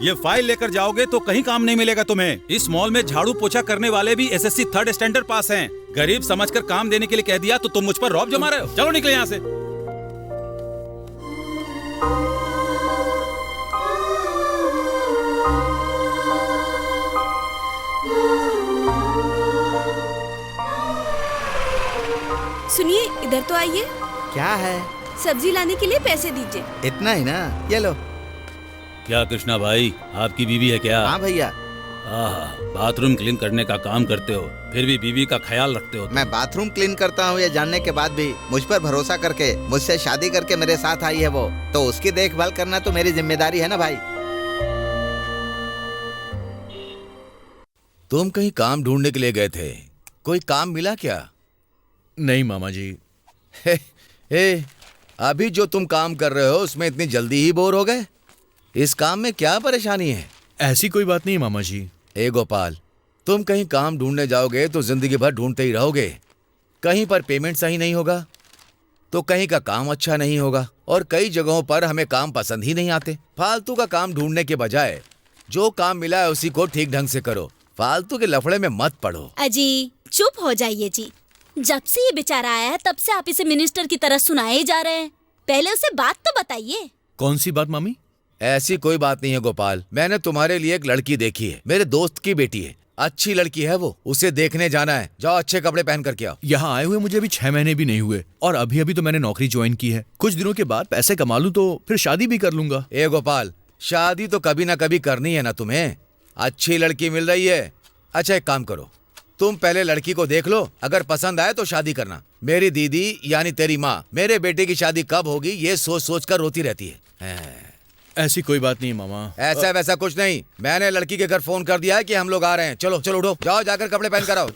ये फाइल लेकर जाओगे तो कहीं काम नहीं मिलेगा तुम्हें। इस मॉल में झाड़ू पोछा करने वाले भी SSC 3rd स्टैंडर्ड पास हैं। गरीब समझकर काम देने के लिए कह दिया तो तुम मुझ पर रौब जमा रहे हो। चलो निकले यहाँ से। सुनिए, इधर तो आइए। क्या है? सब्जी लाने के लिए पैसे दीजिए। इतना ही ना, ये लो। क्या कृष्णा भाई, आपकी बीवी है क्या? हाँ भैया। बाथरूम क्लीन करने का काम करते हो, फिर भी बीवी का ख्याल रखते हो। मैं बाथरूम क्लीन करता हूँ ये जानने के बाद भी मुझ पर भरोसा करके मुझसे शादी करके मेरे साथ आई है वो, तो उसकी देखभाल करना तो मेरी जिम्मेदारी है ना भाई। तुम कहीं काम ढूंढने के लिए गए थे, कोई काम मिला क्या? नहीं मामा जी। अभी जो तुम काम कर रहे हो उसमें इतनी जल्दी ही बोर हो गए? इस काम में क्या परेशानी है? ऐसी कोई बात नहीं मामा जी। गोपाल, तुम कहीं काम ढूंढने जाओगे तो जिंदगी भर ढूंढते ही रहोगे। कहीं पर पेमेंट सही नहीं होगा तो कहीं का काम अच्छा नहीं होगा, और कई जगहों पर हमें काम पसंद ही नहीं आते। फालतू का काम ढूंढने के बजाय जो काम मिला है उसी को ठीक ढंग से करो, फालतू के लफड़े में मत पड़ो। अजी चुप हो जाइए जी। जब से ये बेचारा आया है तब से आप इसे मिनिस्टर की तरह सुनाए जा रहे हैं। पहले उसे बात तो बताइए। कौन सी बात मामी? ऐसी कोई बात नहीं है गोपाल, मैंने तुम्हारे लिए एक लड़की देखी है, मेरे दोस्त की बेटी है, अच्छी लड़की है वो, उसे देखने जाना है। जाओ अच्छे कपड़े पहन करके आओ। यहाँ आए हुए मुझे अभी 6 महीने भी नहीं हुए, और अभी अभी तो मैंने नौकरी ज्वाइन की है। कुछ दिनों के बाद पैसे कमा लूं तो फिर शादी भी कर लूंगा। गोपाल, शादी तो कभी ना कभी करनी है ना तुम्हें। अच्छी लड़की मिल रही है। अच्छा एक काम करो, तुम पहले लड़की को देख लो, अगर पसंद आए तो शादी करना। मेरी दीदी यानी तेरी माँ मेरे बेटे की शादी कब होगी ये सोच सोच कर रोती रहती है। ऐसी कोई बात नहीं मामा। ऐसा वैसा कुछ नहीं, मैंने लड़की के घर फोन कर दिया है कि हम लोग आ रहे हैं। चलो चलो उठो, जाओ जाकर कपड़े पहन कर आओ।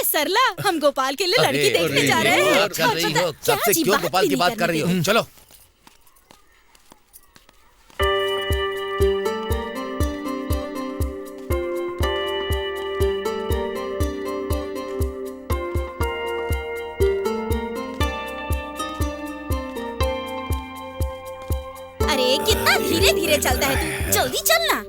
सरला, हम गोपाल के लिए लड़की देखने जा रहे हैं। सबसे क्यों गोपाल की बात कर रही हो? चलो। अरे कितना धीरे धीरे चलता है तू, जल्दी चलना।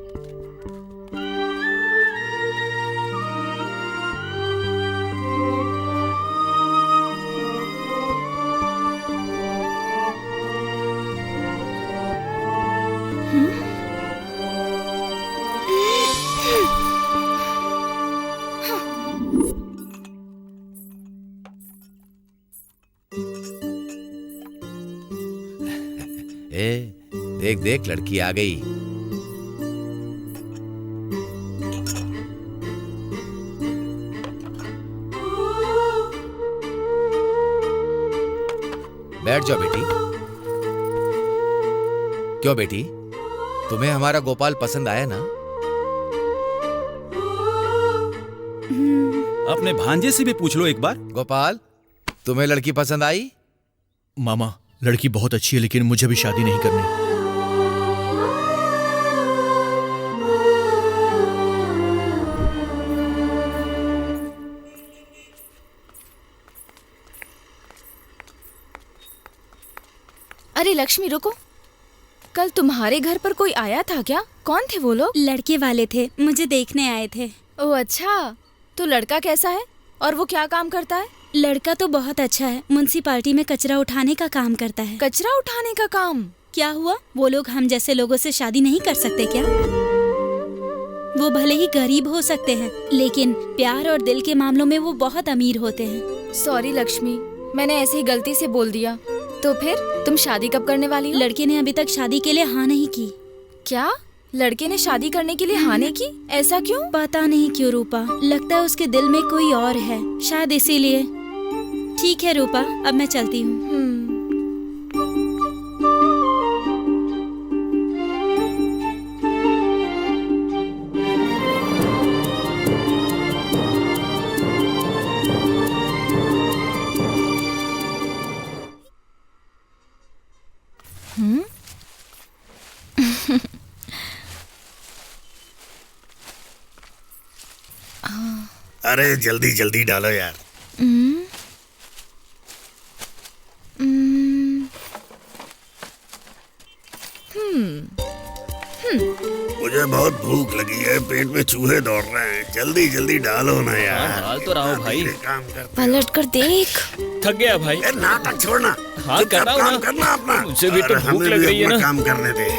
देख देख लड़की आ गई। बैठ जाओ बेटी। क्यों बेटी, तुम्हें हमारा गोपाल पसंद आया ना? अपने भांजे से भी पूछ लो एक बार। गोपाल, तुम्हें लड़की पसंद आई? मामा, लड़की बहुत अच्छी है लेकिन मुझे भी शादी नहीं करनी। अरे लक्ष्मी रुको, कल तुम्हारे घर पर कोई आया था क्या? कौन थे वो लोग? लड़के वाले थे, मुझे देखने आए थे। ओह अच्छा, तो लड़का कैसा है और वो क्या काम करता है? लड़का तो बहुत अच्छा है, म्युनिसिपैलिटी में कचरा उठाने का काम करता है। कचरा उठाने का काम? क्या हुआ, वो लोग हम जैसे लोगों से शादी नहीं कर सकते क्या? वो भले ही गरीब हो सकते हैं, लेकिन प्यार और दिल के मामलों में वो बहुत अमीर होते हैं। सॉरी लक्ष्मी, मैंने ऐसे ही गलती से बोल दिया। तो फिर तुम शादी कब करने वाली हो? लड़के ने अभी तक शादी के लिए हाँ नहीं की। क्या? लड़के ने शादी करने के लिए हाँ नहीं की? ऐसा क्यों? पता नहीं क्यों रूपा, लगता है उसके दिल में कोई और है, शायद इसीलिए। ठीक है रूपा, अब मैं चलती हूँ। अरे जल्दी जल्दी डालो यार। मुझे बहुत भूख लगी है, पेट में चूहे दौड़ रहे हैं, जल्दी जल्दी डालो ना यार। डाल तो रहा हूँ भाई। काम करते पलट कर देख। थक गया भाई। नाटक छोड़ना, हाँ कर रहा हूँ काम ना। करना अपना। मुझे भी तो अरे, भूख हमें लग भी रही है अपना ना। काम करने दे।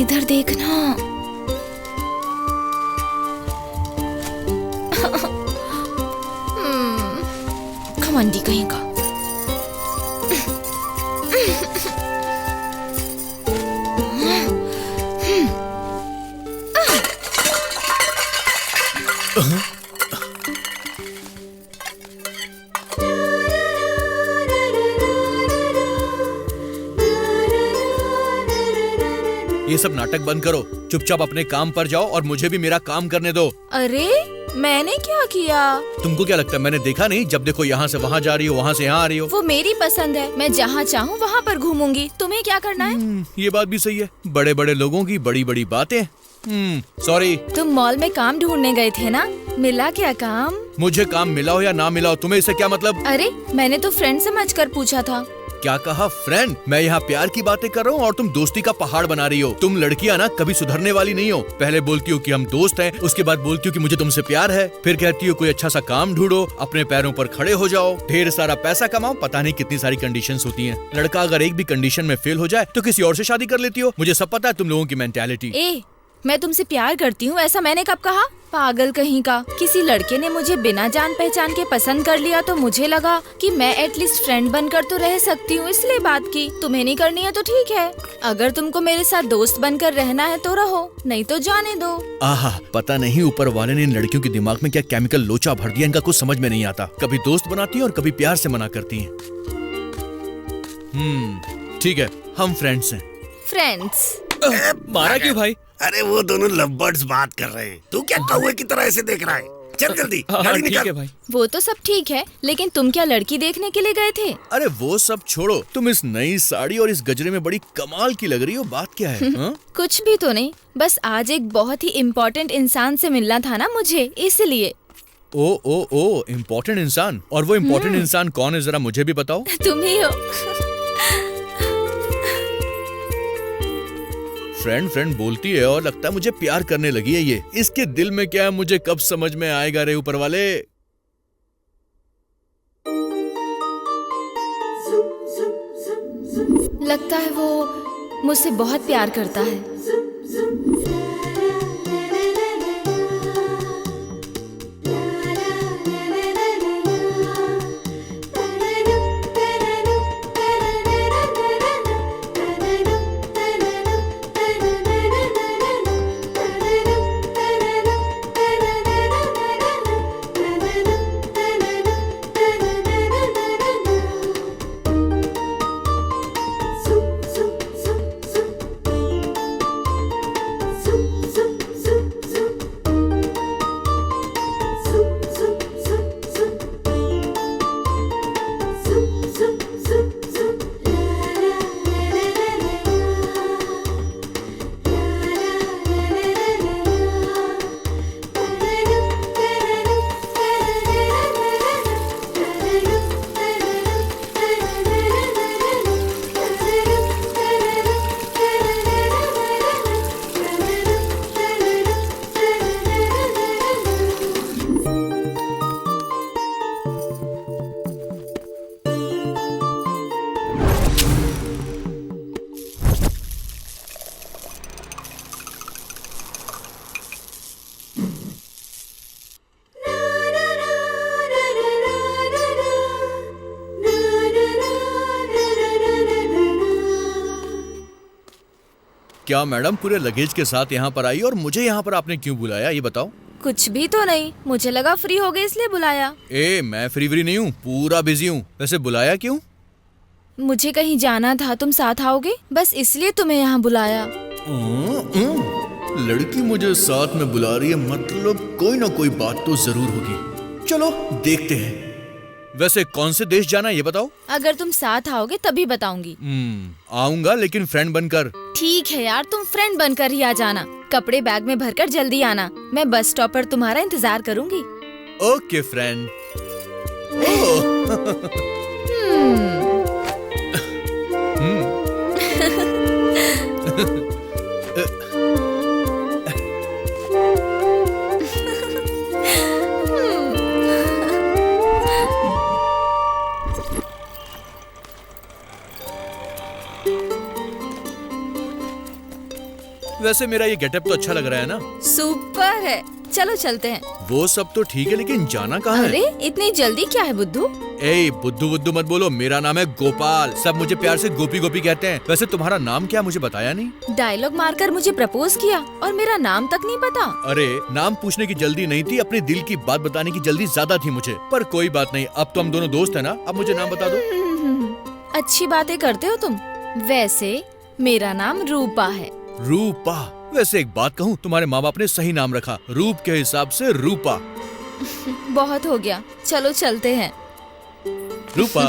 इधर देखना। घमंडी कहीं का। ये सब नाटक बंद करो, चुपचाप अपने काम पर जाओ और मुझे भी मेरा काम करने दो। अरे मैंने क्या किया? तुमको क्या लगता है मैंने देखा नहीं? जब देखो यहाँ से वहाँ जा रही हो, वहाँ से यहाँ आ रही हो। वो मेरी पसंद है, मैं जहाँ चाहूँ वहाँ पर घूमूंगी। तुम्हें क्या करना है? ये बात भी सही है, बड़े बड़े लोगों की बड़ी बड़ी बातें। सॉरी। तुम मॉल में काम ढूंढने गए थे ना, मिला क्या काम? मुझे काम मिला हो या ना मिला हो, तुम्हें इससे क्या मतलब? अरे मैंने तो फ्रेंड समझकर पूछा था। क्या कहा फ्रेंड? मैं यहाँ प्यार की बातें कर रहा हूँ और तुम दोस्ती का पहाड़ बना रही हो। तुम लड़कियाँ ना कभी सुधरने वाली नहीं हो। पहले बोलती हो कि हम दोस्त हैं, उसके बाद बोलती हो कि मुझे तुमसे प्यार है, फिर कहती हो कोई अच्छा सा काम ढूंढो, अपने पैरों पर खड़े हो जाओ, ढेर सारा पैसा कमाओ, पता नहीं कितनी सारी कंडीशंस होती हैं। लड़का अगर एक भी कंडीशन में फेल हो जाए तो किसी और से शादी कर लेती हो। मुझे सब पता है तुम लोगों की मेंटालिटी। ए, मैं तुमसे प्यार करती हूँ ऐसा मैंने कब कहा? पागल कहीं का। किसी लड़के ने मुझे बिना जान पहचान के पसंद कर लिया तो मुझे लगा कि मैं एटलीस्ट फ्रेंड बनकर तो रह सकती हूँ, इसलिए बात की। तुम्हें नहीं करनी है तो ठीक है, अगर तुमको मेरे साथ दोस्त बनकर रहना है तो रहो, नहीं तो जाने दो। आहा, पता नहीं ऊपर वाले ने इन लड़कियों के दिमाग में क्या केमिकल लोचा भर दिया, इनका कुछ समझ में नहीं आता। कभी दोस्त बनाती है और कभी प्यार से मना करती है। ठीक है, हम फ्रेंड्स हैं। फ्रेंड्स? मारा क्यों भाई? अरे वो दोनों लवबर्ड्स बात कर रहे हैं, तू क्या कौवे की तरह ऐसे देख रहा है? चल जल्दी गाड़ी ठीक निकाल। है भाई। वो तो सब ठीक है, लेकिन तुम क्या लड़की देखने के लिए गए थे? अरे वो सब छोड़ो, तुम इस नई साड़ी और इस गजरे में बड़ी कमाल की लग रही हो, बात क्या है? कुछ भी तो नहीं, बस आज एक बहुत ही इम्पोर्टेंट इंसान से मिलना था ना मुझे, इसलिए। ओ इम्पोर्टेंट इंसान? और वो इम्पोर्टेंट इंसान कौन है, जरा मुझे भी बताओ। तुम ही हो। फ्रेंड बोलती है और लगता है मुझे प्यार करने लगी है ये। इसके दिल में क्या है मुझे कब समझ में आएगा रे ऊपर वाले। लगता है वो मुझसे बहुत प्यार करता है। क्या मैडम पूरे लगेज के साथ यहाँ पर आई और मुझे यहाँ पर आपने क्यों बुलाया, ये बताओ। कुछ भी तो नहीं, मुझे लगा फ्री हो गए इसलिए बुलाया। मैं फ्री नहीं हूँ, पूरा बिजी हूँ। वैसे बुलाया क्यों? मुझे कहीं जाना था, तुम साथ आओगे, बस इसलिए तुम्हें यहाँ बुलाया। लड़की मुझे साथ में बुला रही है, मतलब कोई ना कोई बात तो जरूर होगी। चलो देखते हैं। वैसे कौन से देश जाना है ये बताओ। अगर तुम साथ आओगे तभी बताऊंगी। आऊंगा लेकिन फ्रेंड बनकर। ठीक है यार, तुम फ्रेंड बनकर ही आ जाना। कपड़े बैग में भरकर जल्दी आना, मैं बस स्टॉप पर तुम्हारा इंतजार करूंगी। Okay friend. वैसे मेरा ये गेटअप तो अच्छा लग रहा है ना? सुपर है, चलो चलते हैं। वो सब तो ठीक है लेकिन जाना कहाँ है? अरे इतनी जल्दी क्या है बुद्धू? बुद्धू बुद्धू मत बोलो, मेरा नाम है गोपाल। सब मुझे प्यार से गोपी गोपी कहते हैं। वैसे तुम्हारा नाम क्या, मुझे बताया नहीं। डायलॉग मारकर मुझे प्रपोज किया और मेरा नाम तक नहीं पता। अरे नाम पूछने की जल्दी नहीं थी, अपने दिल की बात बताने की जल्दी ज्यादा थी मुझे। पर कोई बात नहीं, अब तो हम दोनों दोस्त है ना। अब मुझे नाम बता दो। अच्छी बातें करते हो तुम। वैसे मेरा नाम रूपा है। रूपा? वैसे एक बात कहूँ, तुम्हारे माँ बाप ने सही नाम रखा, रूप के हिसाब से रूपा। बहुत हो गया, चलो चलते हैं। रूपा।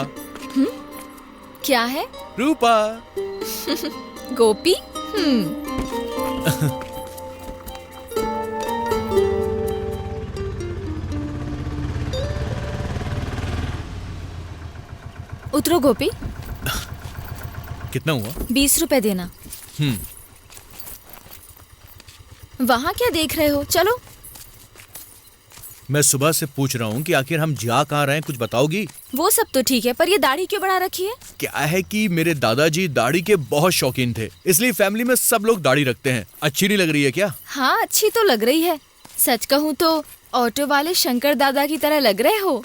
क्या है? रूपा। गोपी। उतरो गोपी। कितना हुआ? 20 रुपए देना। वहाँ क्या देख रहे हो, चलो। मैं सुबह से पूछ रहा हूँ कि आखिर हम जा कहाँ रहे हैं, कुछ बताओगी? वो सब तो ठीक है, पर ये दाढ़ी क्यों बढ़ा रखी है? क्या है कि मेरे दादाजी दाढ़ी के बहुत शौकीन थे, इसलिए फैमिली में सब लोग दाढ़ी रखते हैं। अच्छी नहीं लग रही है क्या? हाँ अच्छी तो लग रही है। सच कहूँ तो ऑटो वाले शंकर दादा की तरह लग रहे हो।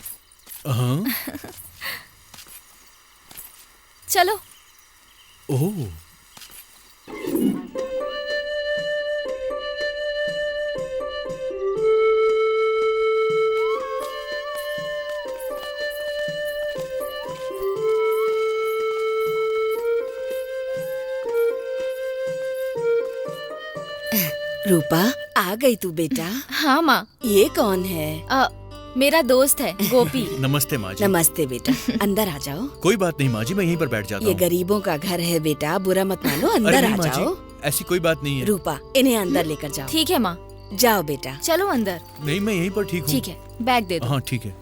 चलो। ओह। रूपा, आ गई तू बेटा? हाँ माँ। ये कौन है? मेरा दोस्त है गोपी। नमस्ते माँ जी। नमस्ते बेटा, अंदर आ जाओ। कोई बात नहीं माँ जी, मैं यहीं पर बैठ जाता हूँ। ये गरीबों का घर है बेटा, बुरा मत मानो, अंदर आ जाओ। ऐसी कोई बात नहीं है। रूपा, इन्हें अंदर लेकर जाओ। ठीक है माँ। जाओ बेटा। चलो अंदर। नहीं, मैं यहीं पर ठीक हूँ। ठीक है, बैग दे दो। हाँ ठीक है।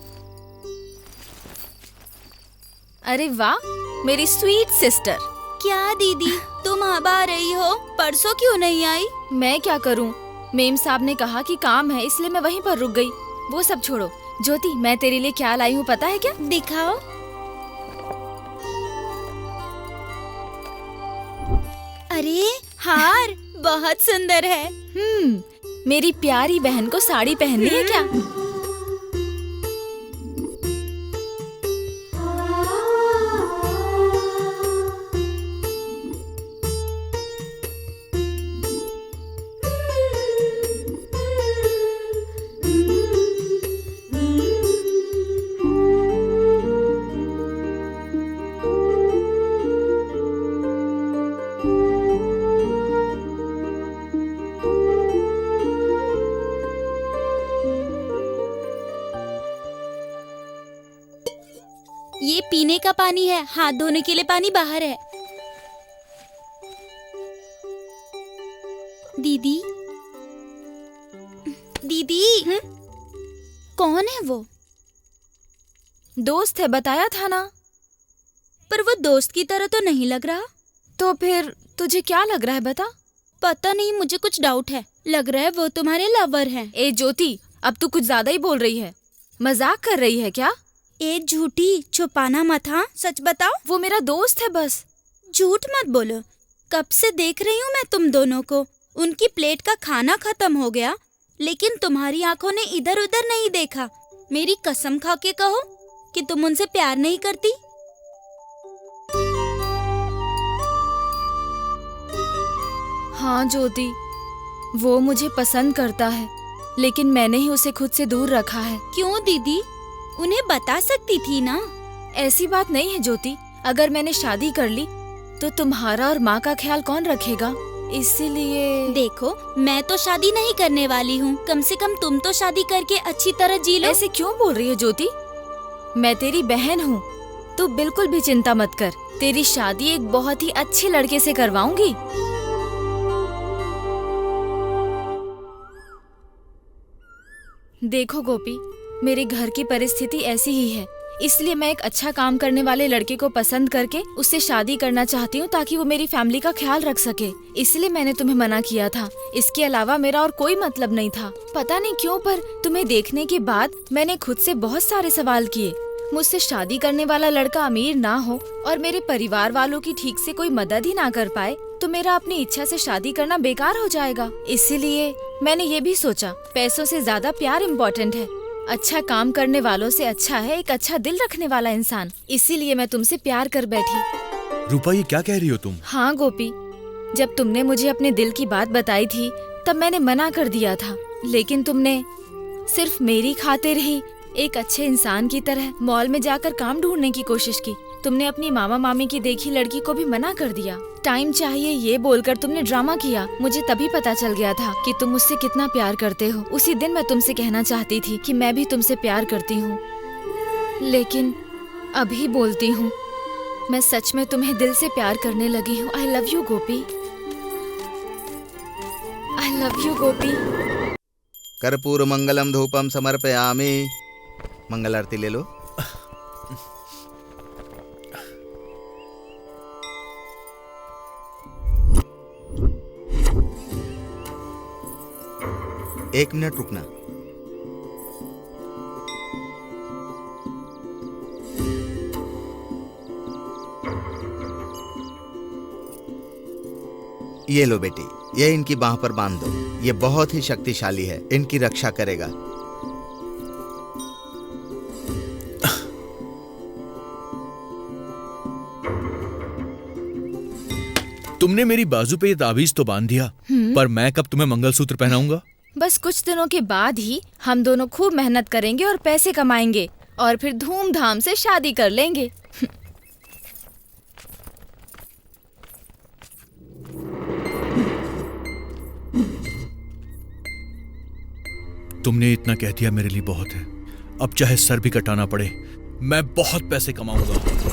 अरे वाह, मेरी स्वीट सिस्टर। क्या दीदी, तुम अब आ रही हो? परसों क्यों नहीं आई? मैं क्या करूं? मेम साहब ने कहा कि काम है, इसलिए मैं वहीं पर रुक गई। वो सब छोड़ो। ज्योति, मैं तेरे लिए क्या लाई हूँ पता है क्या? दिखाओ। अरे हार, बहुत सुंदर है। मेरी प्यारी बहन को साड़ी पहननी है क्या? ये पीने का पानी है, हाथ धोने के लिए पानी बाहर है। दीदी, दीदी, कौन है वो? दोस्त है, बताया था ना। पर वो दोस्त की तरह तो नहीं लग रहा। तो फिर तुझे क्या लग रहा है बता? पता नहीं, मुझे कुछ डाउट है। लग रहा है वो तुम्हारे लवर हैं। ए ज्योति, अब तू कुछ ज्यादा ही बोल रही है। मजाक कर रही है क्या? ए झूठी, छुपाना मत। हाँ सच बताओ। वो मेरा दोस्त है बस। झूठ मत बोलो, कब से देख रही हूँ मैं तुम दोनों को। उनकी प्लेट का खाना खत्म हो गया, लेकिन तुम्हारी आंखों ने इधर उधर नहीं देखा। मेरी कसम खा के कहो कि तुम उनसे प्यार नहीं करती। हाँ ज्योति, वो मुझे पसंद करता है, लेकिन मैंने ही उसे खुद से दूर रखा है। क्यों दीदी, उन्हें बता सकती थी ना। ऐसी बात नहीं है ज्योति, अगर मैंने शादी कर ली तो तुम्हारा और माँ का ख्याल कौन रखेगा, इसीलिए। देखो, मैं तो शादी नहीं करने वाली हूँ, कम से कम तुम तो शादी करके अच्छी तरह जी लो। ऐसे क्यों बोल रही है ज्योति? मैं तेरी बहन हूँ, तू बिल्कुल भी चिंता मत कर। तेरी शादी एक बहुत ही अच्छे लड़के से करवाऊंगी। देखो गोपी, मेरे घर की परिस्थिति ऐसी ही है, इसलिए मैं एक अच्छा काम करने वाले लड़के को पसंद करके उससे शादी करना चाहती हूँ, ताकि वो मेरी फैमिली का ख्याल रख सके। इसलिए मैंने तुम्हें मना किया था, इसके अलावा मेरा और कोई मतलब नहीं था। पता नहीं क्यों, पर तुम्हें देखने के बाद मैंने खुद से बहुत सारे सवाल किए। मुझसे शादी करने वाला लड़का अमीर ना हो और मेरे परिवार वालों की ठीक से कोई मदद ही ना कर पाए तो मेरा अपनी इच्छा से शादी करना बेकार हो जाएगा। इसीलिए मैंने ये भी सोचा, पैसों से ज्यादा प्यार इम्पोर्टेंट है। अच्छा काम करने वालों से अच्छा है एक अच्छा दिल रखने वाला इंसान। इसीलिए मैं तुमसे प्यार कर बैठी। रूपा, ये क्या कह रही हो तुम? हाँ गोपी, जब तुमने मुझे अपने दिल की बात बताई थी तब मैंने मना कर दिया था, लेकिन तुमने सिर्फ मेरी खातिर ही एक अच्छे इंसान की तरह मॉल में जाकर काम ढूंढने की कोशिश की। तुमने अपनी मामा मामी की देखी लड़की को भी मना कर दिया। टाइम चाहिए ये बोलकर तुमने ड्रामा किया। मुझे तभी पता चल गया था कि तुम मुझसे कितना प्यार करते हो। उसी दिन मैं तुमसे कहना चाहती थी कि मैं भी तुमसे प्यार करती हूँ, लेकिन अभी बोलती हूँ, मैं सच में तुम्हें दिल से प्यार करने लगी हूँ। I love you Gopi, I love you Gopi. कर्पूर मंगलम धूपम समर्पयामि। मंगल आरती ले लो। एक मिनट रुकना। ये लो बेटी, ये इनकी बाह पर बांध दो। ये बहुत ही शक्तिशाली है, इनकी रक्षा करेगा। तुमने मेरी बाजू पे ये ताबीज तो बांध दिया, पर मैं कब तुम्हें मंगलसूत्र पहनाऊंगा? बस कुछ दिनों के बाद ही हम दोनों खूब मेहनत करेंगे और पैसे कमाएंगे और फिर धूमधाम से शादी कर लेंगे। तुमने इतना कह दिया मेरे लिए बहुत है। अब चाहे सर भी कटाना पड़े, मैं बहुत पैसे कमाऊंगा।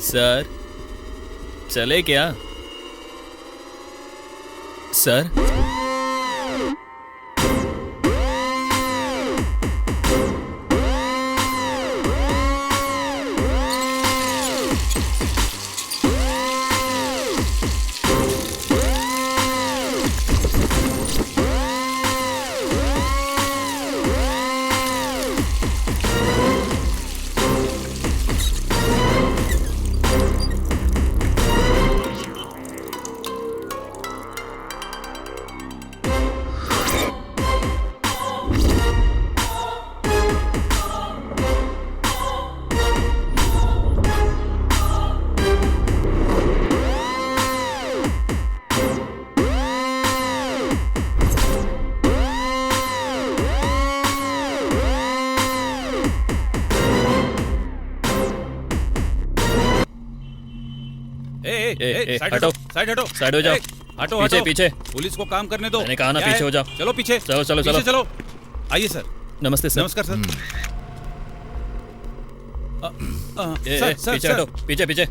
सर, चले क्या? सर, हटो, साइड हटो, साइड हो जाओ। हटो, पीछे हटो। पीछे। पुलिस को काम करने दो। मैंने कहा ना, क्या पीछे है? हो जाओ। चलो पीछे, चलो चलो पीछे चलो। चलो। आइए सर। नमस्ते सर। नमस्कार सर। सर, पीछे हटो, पीछे पीछे।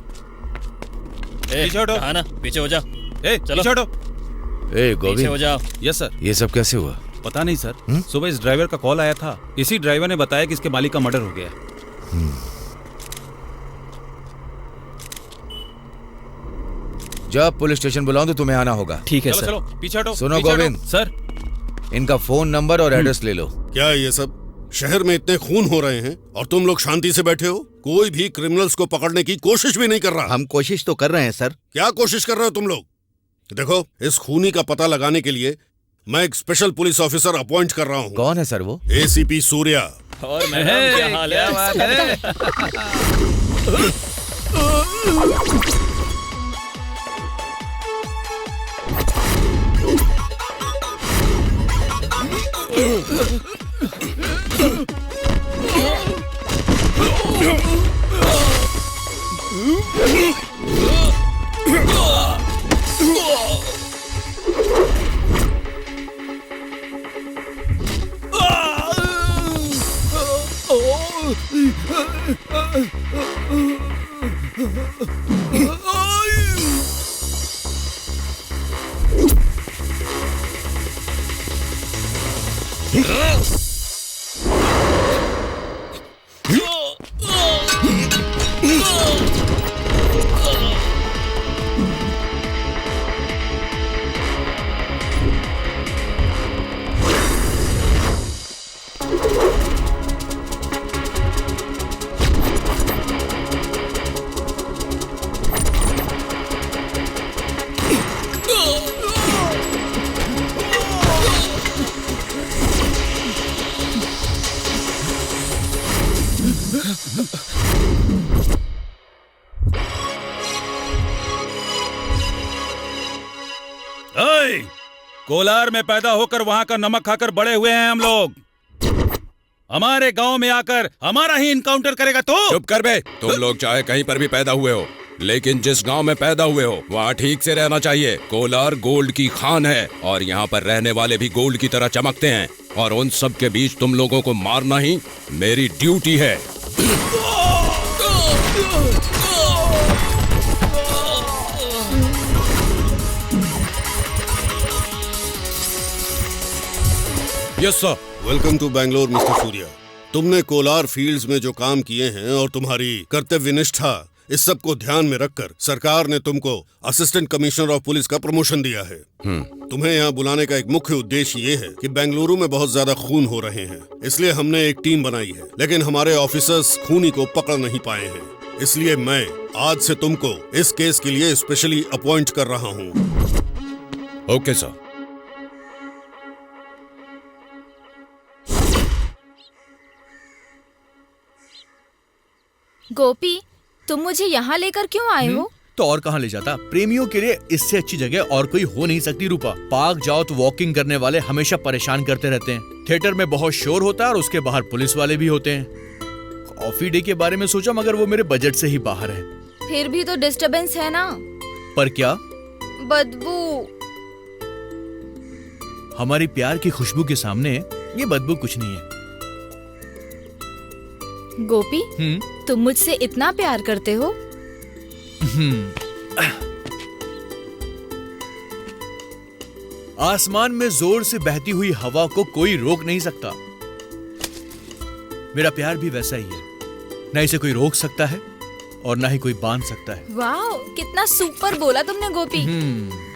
पीछे हटो। हाँ ना, पीछे हो जाओ। चलो पीछे हटो। पीछे हो जाओ। Yes sir. ये सब कैसे हुआ? पता नहीं सर, सुबह इस ड्राइवर का कॉल आया था। इसी ड्राइवर ने बताया कि इसके मालिक का मर्डर हो गया। जब पुलिस स्टेशन बुलाऊं तो तुम्हें आना होगा। ठीक है चलो सर। चलो पीछे हटो। सुनो पीछे हटो। गोविंद, सर इनका फोन नंबर और एड्रेस ले लो। क्या ये सब? शहर में इतने खून हो रहे हैं और तुम लोग शांति से बैठे हो? कोई भी क्रिमिनल्स को पकड़ने की कोशिश भी नहीं कर रहा। हम कोशिश तो कर रहे हैं सर। क्या कोशिश कर रहे हो तुम लोग? देखो, इस खूनी का पता लगाने के लिए मैं एक स्पेशल पुलिस ऑफिसर अपॉइंट कर रहा हूँ। कौन है सर वो? एसीपी सूर्या। और मैडम क्या हाल है? क्या बात है? कोलार में पैदा होकर वहां का नमक खाकर बड़े हुए हैं हम लोग। हमारे गांव में आकर हमारा ही इनकाउंटर करेगा तो? चुप कर बे। तुम लोग चाहे कहीं पर भी पैदा हुए हो, लेकिन जिस गांव में पैदा हुए हो वहाँ ठीक से रहना चाहिए। कोलार गोल्ड की खान है और यहाँ पर रहने वाले भी गोल्ड की तरह चमकते हैं, और उन सब के बीच तुम लोगों को मारना ही मेरी ड्यूटी है। Yes sir. Welcome to Bangalore mister Surya. तुमने कोलार फील्ड्स में जो काम किए हैं और तुम्हारी कर्तव्य निष्ठा, इस सब को ध्यान में रखकर सरकार ने तुमको असिस्टेंट कमिश्नर ऑफ पुलिस का प्रमोशन दिया है। तुम्हें यहाँ बुलाने का एक मुख्य उद्देश्य ये है कि बेंगलुरु में बहुत ज्यादा खून हो रहे हैं, इसलिए हमने एक टीम बनाई है, लेकिन हमारे ऑफिसर्स खूनी को पकड़ नहीं पाए हैं। इसलिए मैं आज से तुमको इस केस के लिए स्पेशली अपॉइंट कर रहा हूँ। Okay sir. गोपी, तुम मुझे यहाँ लेकर क्यों आए हो? तो और कहाँ ले जाता? प्रेमियों के लिए इससे अच्छी जगह और कोई हो नहीं सकती रूपा। पार्क जाओ तो वॉकिंग करने वाले हमेशा परेशान करते रहते हैं। थिएटर में बहुत शोर होता है और उसके बाहर पुलिस वाले भी होते हैं। कॉफी डे के बारे में सोचा, मगर वो मेरे बजट से ही बाहर है। फिर भी तो डिस्टरबेंस है ना। पर क्या? बदबू। हमारी प्यार की खुशबू के सामने ये बदबू कुछ नहीं है। गोपी, तुम मुझसे इतना प्यार करते हो? आसमान में जोर से बहती हुई हवा को कोई रोक नहीं सकता। मेरा प्यार भी वैसा ही है, न इसे कोई रोक सकता है और न ही कोई बांध सकता है। वाह, कितना सुपर बोला तुमने गोपी।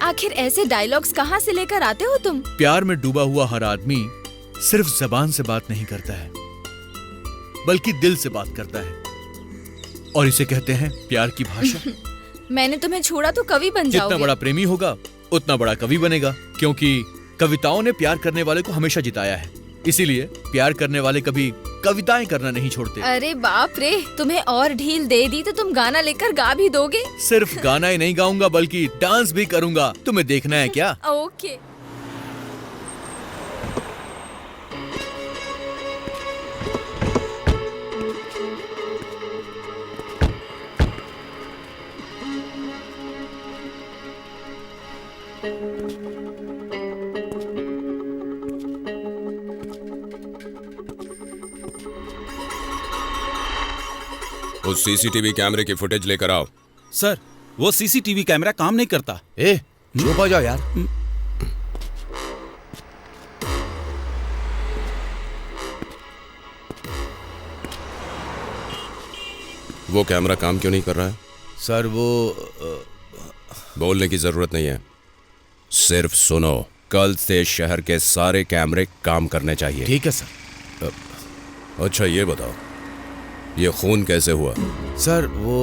आखिर ऐसे डायलॉग्स कहाँ से लेकर आते हो तुम? प्यार में डूबा हुआ हर आदमी सिर्फ जबान से बात नहीं करता है, बल्कि दिल से बात करता है, और इसे कहते हैं प्यार की भाषा। मैंने तुम्हें छोड़ा तो कवि बन जाओगे। जितना बड़ा प्रेमी होगा उतना बड़ा कवि बनेगा, क्योंकि कविताओं ने प्यार करने वाले को हमेशा जिताया है। इसीलिए प्यार करने वाले कभी कविताएं करना नहीं छोड़ते। अरे बाप रे, तुम्हें और ढील दे दी तो तुम गाना लेकर गा भी दोगे? सिर्फ गाना ही नहीं गाऊंगा, बल्कि डांस भी करूंगा। तुम्हें देखना है क्या? ओके। उस सीसीटीवी कैमरे की फुटेज लेकर आओ। सर, वो सीसीटीवी कैमरा काम नहीं करता। चुप हो जाओ यार। वो कैमरा काम क्यों नहीं कर रहा है? सर वो बोलने की जरूरत नहीं है, सिर्फ सुनो। कल से शहर के सारे कैमरे काम करने चाहिए। ठीक है सर। अच्छा ये बताओ, ये खून कैसे हुआ? सर वो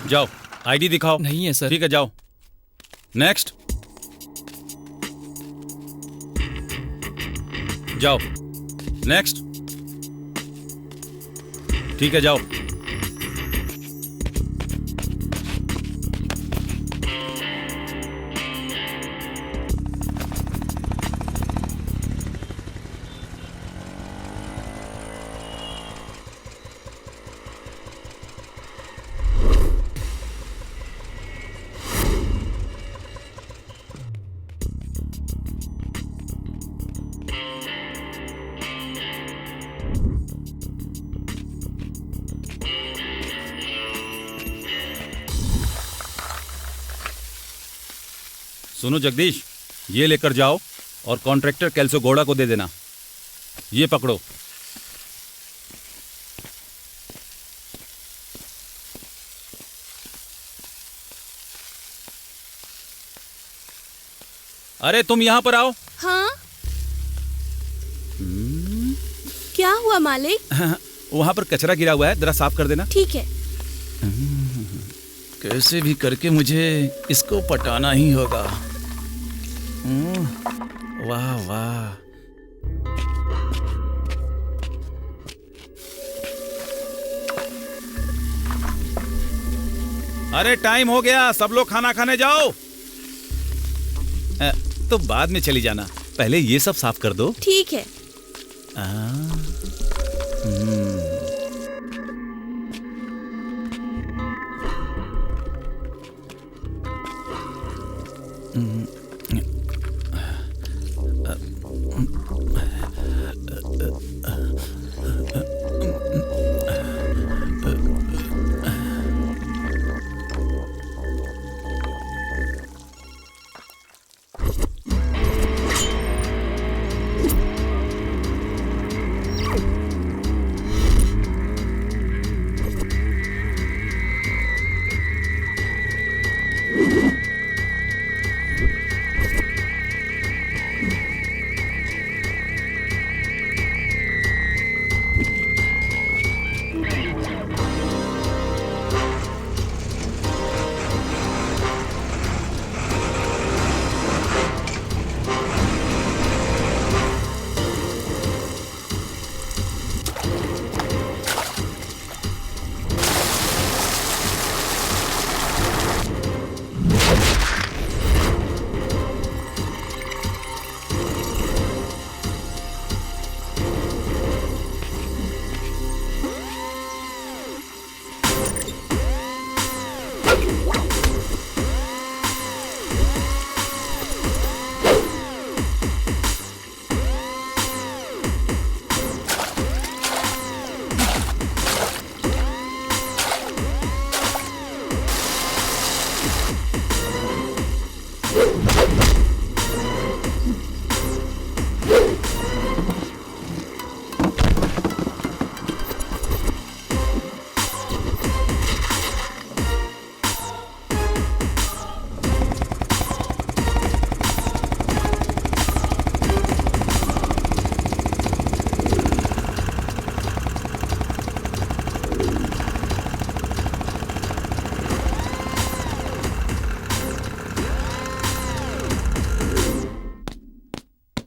जाओ, आईडी दिखाओ। नहीं है सर। ठीक है, जाओ। नेक्स्ट। जाओ। नेक्स्ट। ठीक है, जाओ। सुनो जगदीश, ये लेकर जाओ और कॉन्ट्रैक्टर कैल्सो गौड़ा को दे देना। ये पकड़ो। अरे तुम यहां पर आओ। हाँ? क्या हुआ मालिक? वहां पर कचरा गिरा हुआ है, जरा साफ कर देना। ठीक है। कैसे भी करके मुझे इसको पटाना ही होगा। वाह वाह। अरे टाइम हो गया, सब लोग खाना खाने जाओ। तो बाद में चली जाना, पहले ये सब साफ कर दो। ठीक है।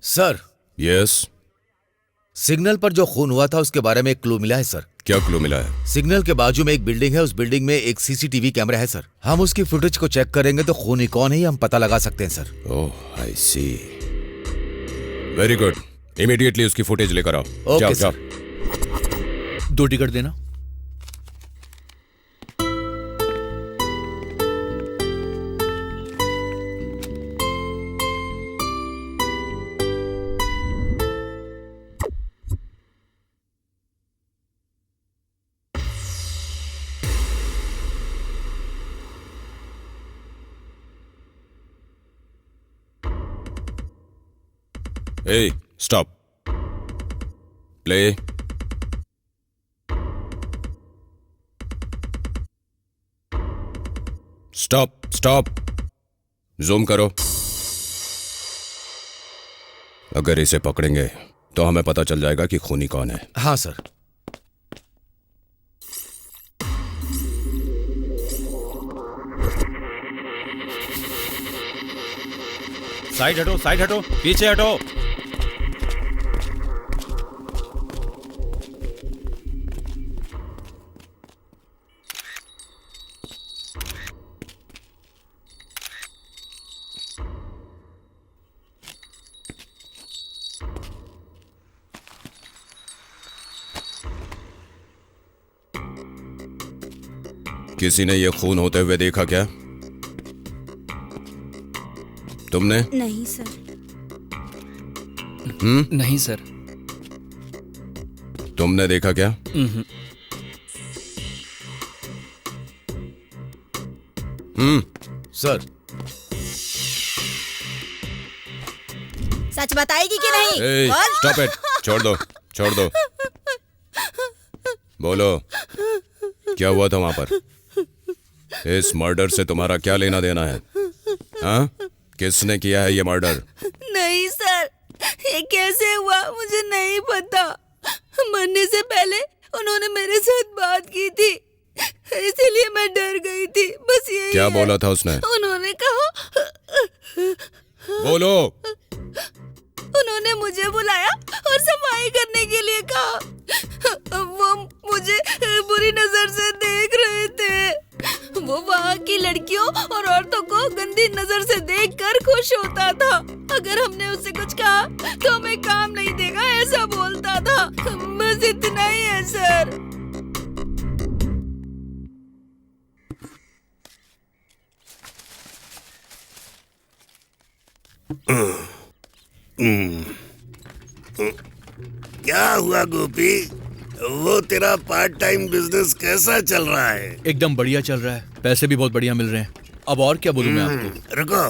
सर। यस। सिग्नल पर जो खून हुआ था उसके बारे में एक क्लू मिला है सर। क्या क्लू मिला है? सिग्नल के बाजू में एक बिल्डिंग है, उस बिल्डिंग में एक सीसीटीवी कैमरा है सर। हम उसकी फुटेज को चेक करेंगे तो खूनी कौन है ये हम पता लगा सकते हैं सर। ओह आई सी। वेरी गुड, इमीडिएटली उसकी फुटेज लेकर आओ। ओके जाओ, सर। जाओ। 2 टिकट देना। Hey, stop. Play. Stop. Zoom करो। अगर इसे पकड़ेंगे तो हमें पता चल जाएगा कि खूनी कौन है। हाँ सर। साइड हटो, पीछे हटो। किसी ने ये खून होते हुए देखा क्या? तुमने? नहीं सर। नहीं सर। तुमने देखा क्या? सर। सच बताएगी कि नहीं? Stop it. छोड़ दो। बोलो, क्या हुआ था वहां पर? इस मर्डर से तुम्हारा क्या लेना देना है? हाँ? किसने किया है ये मर्डर? नहीं सर, ये कैसे हुआ मुझे नहीं पता। मरने से पहले उन्होंने मेरे साथ बात की थी, इसीलिए मैं डर गई थी, बस यही। क्या बोला था उसने? उन्होंने कहा। बोलो। उन्होंने मुझे बुलाया और सफाई करने के लिए कहा। वो मुझे बुरी नजर से देख रहे थे। वो वहाँ की लड़कियों और औरतों को गंदी नजर से देखकर खुश होता था। अगर हमने उससे कुछ कहा तो हमें काम नहीं देगा, ऐसा बोलता था। बस इतना ही है सर। क्या हुआ गोपी? वो तेरा पार्ट टाइम बिजनेस कैसा चल रहा है? एकदम बढ़िया चल रहा है, पैसे भी बहुत बढ़िया मिल रहे हैं। अब और क्या बोलूं मैं आपको? रुको,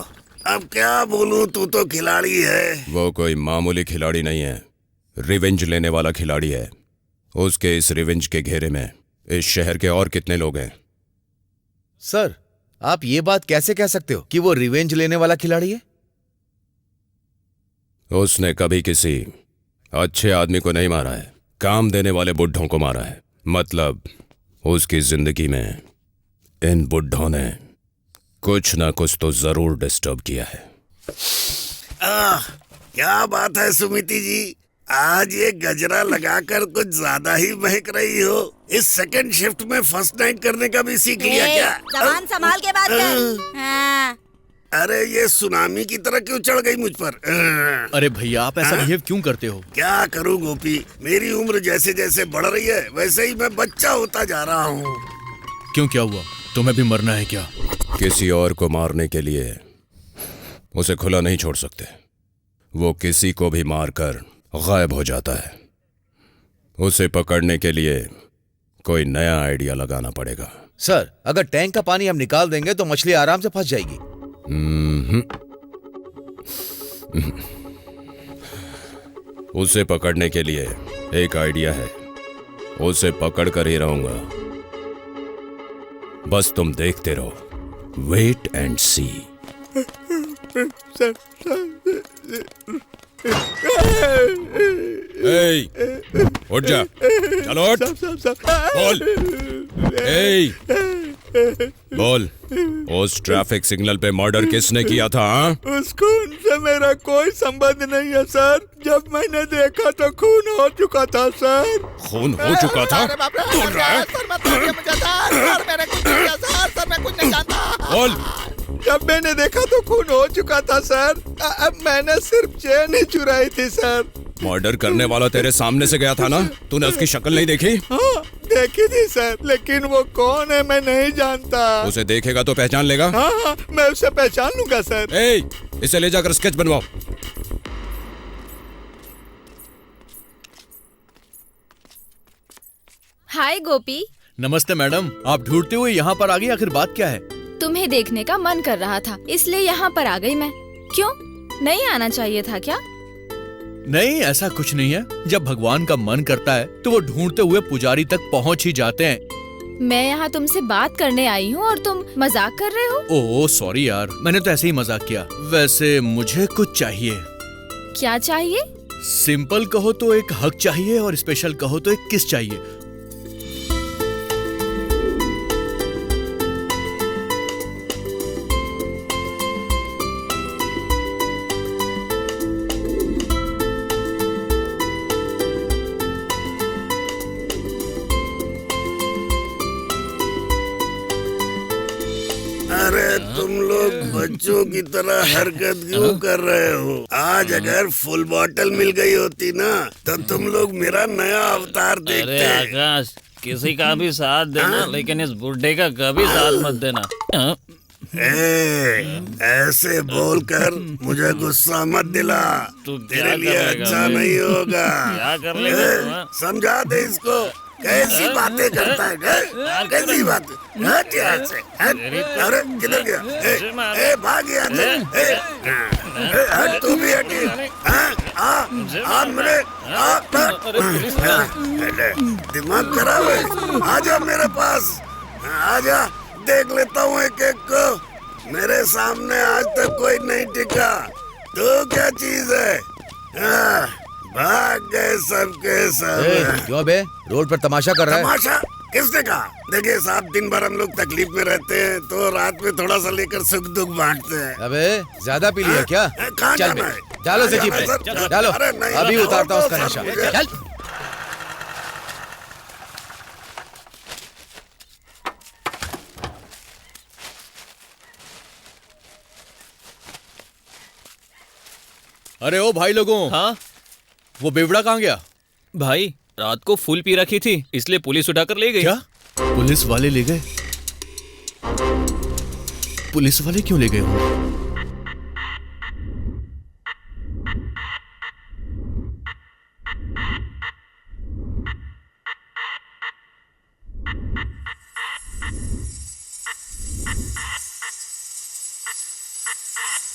अब क्या बोलूं, तू तो खिलाड़ी है। वो कोई मामूली खिलाड़ी नहीं है, रिवेंज लेने वाला खिलाड़ी है। उसके इस रिवेंज के घेरे में इस शहर के और कितने लोग हैं? सर, आप ये बात कैसे कह सकते हो कि वो रिवेंज लेने वाला खिलाड़ी है? उसने कभी किसी अच्छे आदमी को नहीं मारा है, काम देने वाले बुड्ढों को मारा है। मतलब उसकी जिंदगी में इन बुड्ढों ने कुछ ना कुछ तो जरूर डिस्टर्ब किया है। क्या बात है सुमिति जी, आज ये गजरा लगाकर कुछ ज्यादा ही महक रही हो। इस सेकंड शिफ्ट में फर्स्ट नाइट करने का भी सीख लिया क्या? जबान संभाल के बात कर। हाँ। अरे ये सुनामी की तरह क्यों चढ़ गई मुझ पर? अरे भैया, आप ऐसा बिहेव क्यों करते हो? क्या करूं गोपी, मेरी उम्र जैसे जैसे बढ़ रही है वैसे ही मैं बच्चा होता जा रहा हूँ। क्यों, क्या हुआ? तुम्हें भी मरना है क्या? किसी और को मारने के लिए उसे खुला नहीं छोड़ सकते। वो किसी को भी मारकर गायब हो जाता है। उसे पकड़ने के लिए कोई नया आइडिया लगाना पड़ेगा। सर, अगर टैंक का पानी हम निकाल देंगे तो मछली आराम से फंस जाएगी। उसे पकड़ने के लिए एक आइडिया है। उसे पकड़ कर ही रहूंगा, बस तुम देखते रहो। वेट एंड सी। उठ जा, चलो उठ। बोल, उस ट्रैफिक सिग्नल पे मर्डर किसने किया था? उस खून से मेरा कोई संबंध नहीं है सर। जब मैंने देखा तो खून हो चुका था सर। खून हो चुका था? बोल रहा है? बोल। जब मैंने देखा तो खून हो चुका था सर। अब मैंने सिर्फ चेन ही चुराई थी सर। मर्डर करने वाला तेरे सामने से गया था ना, तूने उसकी शक्ल नहीं देखी? हाँ, देखी थी सर, लेकिन वो कौन है मैं नहीं जानता। उसे देखेगा तो पहचान लेगा? हाँ, मैं उसे पहचान लूंगा सर। इसे ले जाकर स्केच बनवाओ। हाय गोपी। नमस्ते मैडम, आप ढूंढते हुए यहाँ पर आ गई, आखिर बात क्या है? तुम्हें देखने का मन कर रहा था, इसलिए यहाँ पर आ गई मैं। क्यों, नहीं आना चाहिए था क्या? नहीं, ऐसा कुछ नहीं है। जब भगवान का मन करता है तो वो ढूंढते हुए पुजारी तक पहुँच ही जाते हैं। मैं यहाँ तुमसे बात करने आई हूँ और तुम मजाक कर रहे हो? ओह सॉरी यार, मैंने तो ऐसे ही मजाक किया। वैसे मुझे कुछ चाहिए। क्या चाहिए? सिंपल कहो तो एक हक चाहिए और स्पेशल कहो तो एक किस चाहिए। अरे तुम लोग बच्चों की तरह हरकत क्यों कर रहे हो? आज अगर फुल बॉटल मिल गई होती ना तो तुम लोग मेरा नया अवतार देखते। अरे आकाश, किसी का भी साथ देना, लेकिन इस बुड्ढे का कभी साथ मत देना। ऐसे बोलकर मुझे गुस्सा मत दिला, तेरे लिए अच्छा नहीं होगा। क्या कर लेगा? समझा दे इसको, कैसी बातें करता है, कैसी बात। अरे किधर गया? भाग गया। तू भी हटी। दिमाग खराब है, आजा मेरे पास, आजा, देख लेता हूँ एक एक को। मेरे सामने आज तक कोई नहीं टिका। तो क्या चीज है? भाग गए सबके सब। क्यों बे, रोड पर तमाशा कर रहा है? तमाशा? किसने कहा? देखिए साहब, दिन भर हम लोग तकलीफ में रहते हैं तो रात में थोड़ा सा लेकर सुख दुख बांटते हैं। अबे ज्यादा पी लिया क्या? कहाँ चल जाना बे, है? डालो से जीप पे, डालो, अभी उतारता हूँ उसका नशा। चल। अरे ओ भाई लोगों। हाँ, वो बेवड़ा कहाँ गया? भाई रात को फुल पी रखी थी, इसलिए पुलिस उठाकर ले गई। क्या? पुलिस वाले ले गए? पुलिस वाले क्यों ले गए होंगे?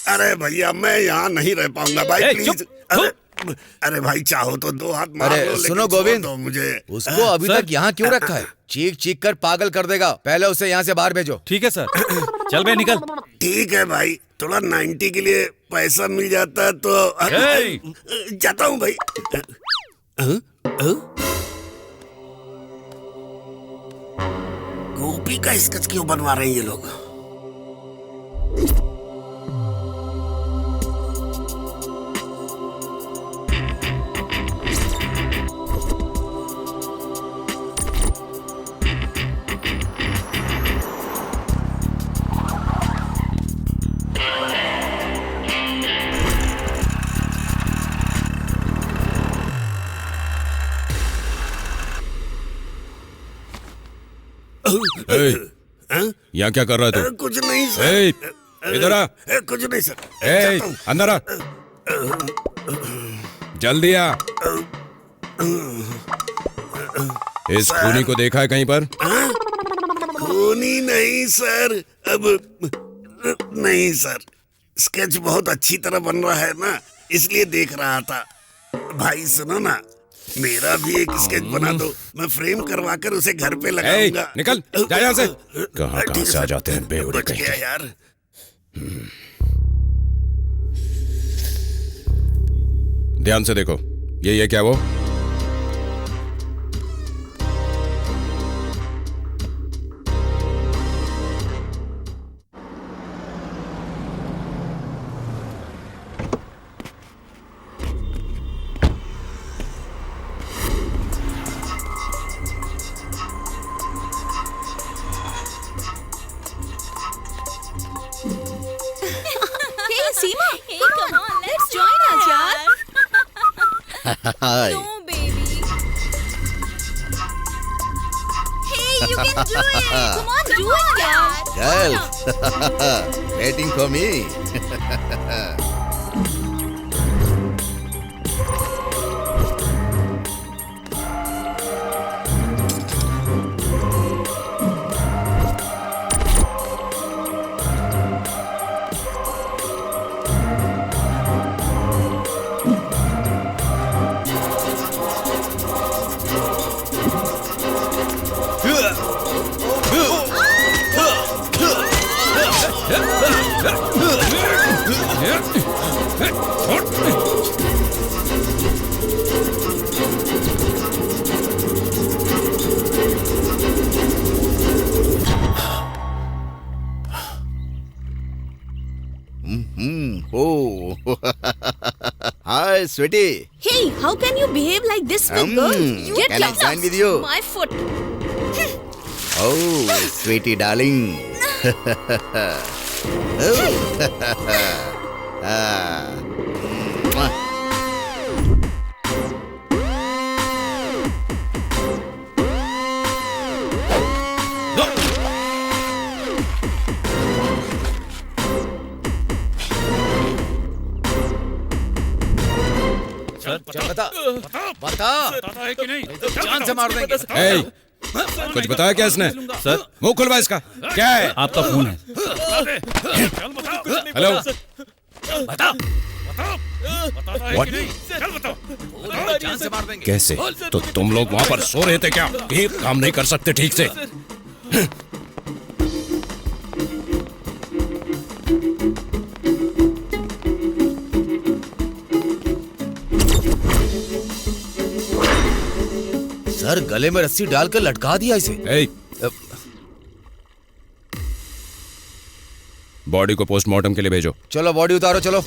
अरे भैया, मैं यहाँ नहीं रह पाऊंगा भाई, प्लीज। अरे भाई, चाहो तो दो हाथ मार लो, अरे सुनो गोविंद, मुझे उसको अभी तक यहाँ क्यों रखा है? चीख चीख कर पागल कर देगा, पहले उसे यहाँ से बाहर भेजो। ठीक है सर, चल बे निकल। ठीक है भाई, थोड़ा 90 के लिए पैसा मिल जाता तो जाता हूँ भाई। गोपी का स्केच क्यों बनवा रहे हैं ये लोग? यहाँ क्या कर रहा है तू? कुछ नहीं सर। इधर आ। कुछ नहीं सर। अंदर आ, जल्दी आ। इस खूनी को देखा है कहीं पर? खूनी नहीं सर, अब नहीं सर। स्केच बहुत अच्छी तरह बन रहा है ना, इसलिए देख रहा था। भाई सुनो ना, मेरा भी एक स्केच बना दो, मैं फ्रेम करवा कर उसे घर पे लगाऊंगा। निकल जा यहाँ से। कहाँ से आ जाते हैं बेवड़े बच गया यार। ध्यान से देखो, ये क्या वो? Hi. No, baby. Hey, you can do it. Come on, do it, yaar. Girls, waiting for me. Oh. Hi, sweetie. Hey, how can you behave like this with girls? Get Can I lost. join with you? My foot. Oh, sweetie darling. Oh. Ah. Mwah. बता है कि नहीं? तो जान से मार देंगे। ए, कुछ बताया क्या इसने? सर, मुंह खुलवा इसका। क्या है? आपका फोन है। हेलो। बता। What? जान से मार देंगे। कैसे? तो तुम लोग वहाँ पर सो रहे थे क्या? एक काम नहीं कर सकते ठीक से? सर, गले में रस्सी डालकर लटका दिया इसे। ए, बॉडी को पोस्टमार्टम के लिए भेजो। चलो बॉडी उतारो, चलो।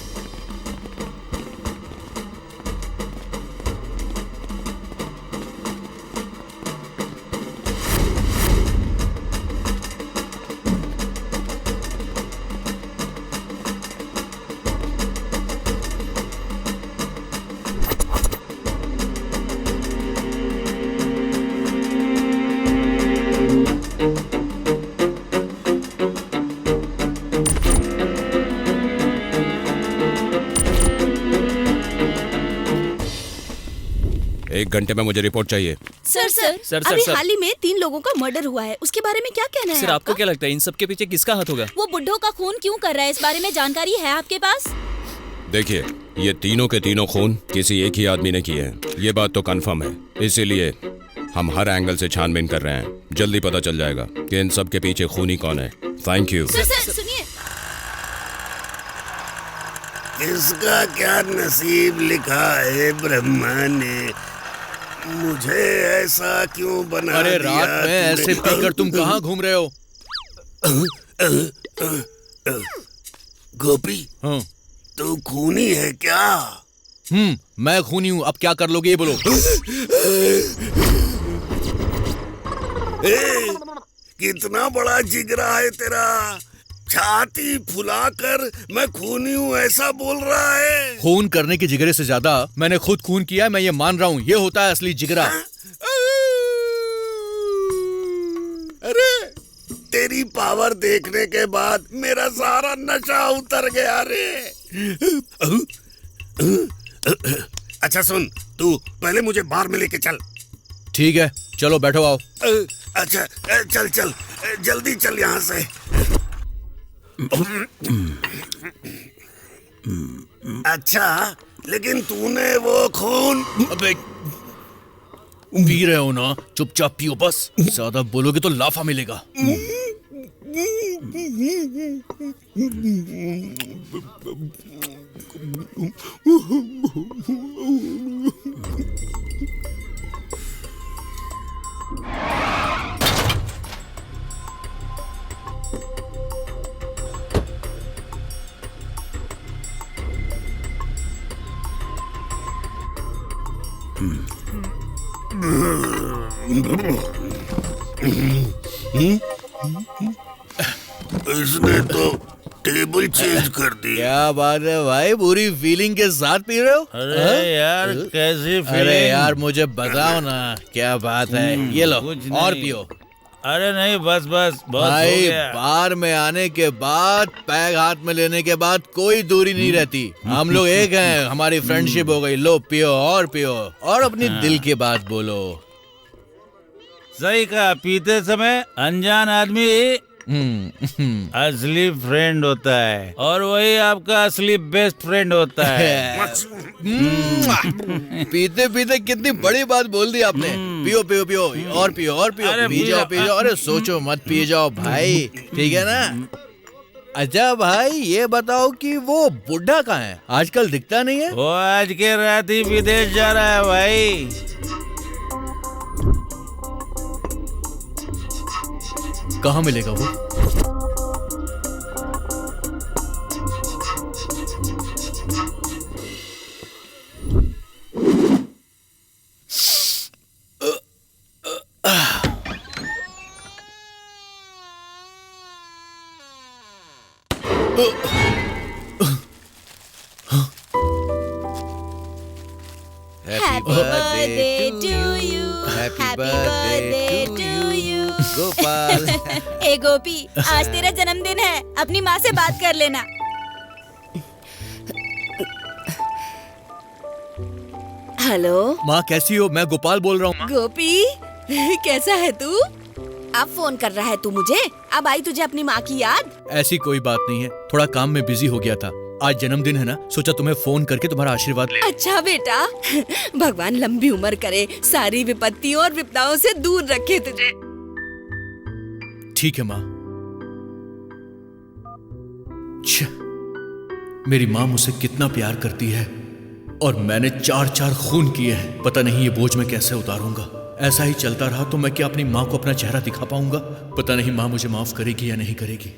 एक घंटे में मुझे रिपोर्ट चाहिए। सर सर, अभी सर। हाल ही में 3 लोगों का मर्डर हुआ है, उसके बारे में क्या कहना है सर, आपको क्या लगता है इन सब के पीछे किसका हाथ होगा? वो बुड्ढों का खून क्यों कर रहा है, इस बारे में जानकारी है आपके पास? देखिए, ये तीनों के तीनों खून किसी एक ही आदमी ने किए हैं, ये बात तो कंफर्म है। इसीलिए हम हर एंगल से छानबीन कर रहे हैं। जल्दी पता चल जाएगा कि इन सब के पीछे खूनी कौन है। Thank you. सर सुनिए, इसका क्या नसीब लिखा है ब्रह्मा ने, मुझे ऐसा क्यों बना अरे दिया रात में ऐसे तूने? पीकर तुम कहाँ घूम रहे हो? गोपी, हाँ। तू खूनी है क्या? मैं खूनी हूँ, अब क्या कर लोगे ये बोलो। कितना बड़ा जिगरा है तेरा, छाती फुलाकर मैं खूनी हूँ ऐसा बोल रहा है। खून करने के जिगरे से ज्यादा मैंने खुद खून किया है, मैं ये मान रहा हूँ। ये होता है असली जिगरा। अरे तेरी पावर देखने के बाद मेरा सारा नशा उतर गया रे। अच्छा सुन, तू पहले मुझे बार में लेके चल। ठीक है, चलो बैठो आओ। अच्छा चल चल, जल्दी चल यहाँ से। अच्छा, लेकिन तूने वो खून। अबे पी रहे हो ना, चुपचाप पियो बस। ज्यादा बोलोगे तो लाफा मिलेगा। इसने तो टेबल चेंज कर दी। क्या बात है भाई, पूरी फीलिंग के साथ पी रहे हो? अरे यार कैसी फीलिंग? अरे यार मुझे बताओ ना क्या बात है। ये लो और पियो। अरे नहीं बस बस बहुत हो भाई गया। बार में आने के बाद पैग हाथ में लेने के बाद कोई दूरी नहीं रहती। हम लोग एक हैं, हमारी फ्रेंडशिप हो गई। लो पियो और अपनी दिल की बात बोलो। सही कहा, पीते समय अनजान आदमी असली फ्रेंड होता है और वही आपका असली बेस्ट फ्रेंड होता है। पीते पीते कितनी बड़ी बात बोल दी आपने। पियो पियो पियो और पियो और पियो। अरे पी जाओ पी जाओ। अरे सोचो मत, पी जाओ भाई, ठीक है ना? अच्छा भाई ये बताओ कि वो बुढ़ा कहाँ है? आजकल दिखता नहीं है। वो आज के रात ही विदेश जा रहा है भाई। कहाँ मिलेगा वो? Happy birthday to you. Happy Happy birthday birthday to you. Gopal. ए गोपी, आज तेरा जन्मदिन है, अपनी माँ से बात कर लेना। हेलो माँ कैसी हो? मैं गोपाल बोल रहा हूँ। गोपी, कैसा है तू? अब फोन कर रहा है तू मुझे? अब आई तुझे अपनी माँ की याद? ऐसी कोई बात नहीं है, थोड़ा काम में बिजी हो गया था। आज जन्मदिन है ना, सोचा तुम्हें फोन करके तुम्हारा आशीर्वाद ले। अच्छा बेटा, भगवान लंबी उम्र करे, सारी विपत्तियों और विपदाओं से दूर रखे तुझे। ठीक है माँ। मेरी माँ मुझसे कितना प्यार करती है और मैंने 4 खून किए हैं। पता नहीं ये बोझ मैं कैसे उतारूंगा। ऐसा ही चलता रहा तो मैं क्या अपनी माँ को अपना चेहरा दिखा पाऊंगा? पता नहीं माँ मुझे माफ करेगी या नहीं करेगी।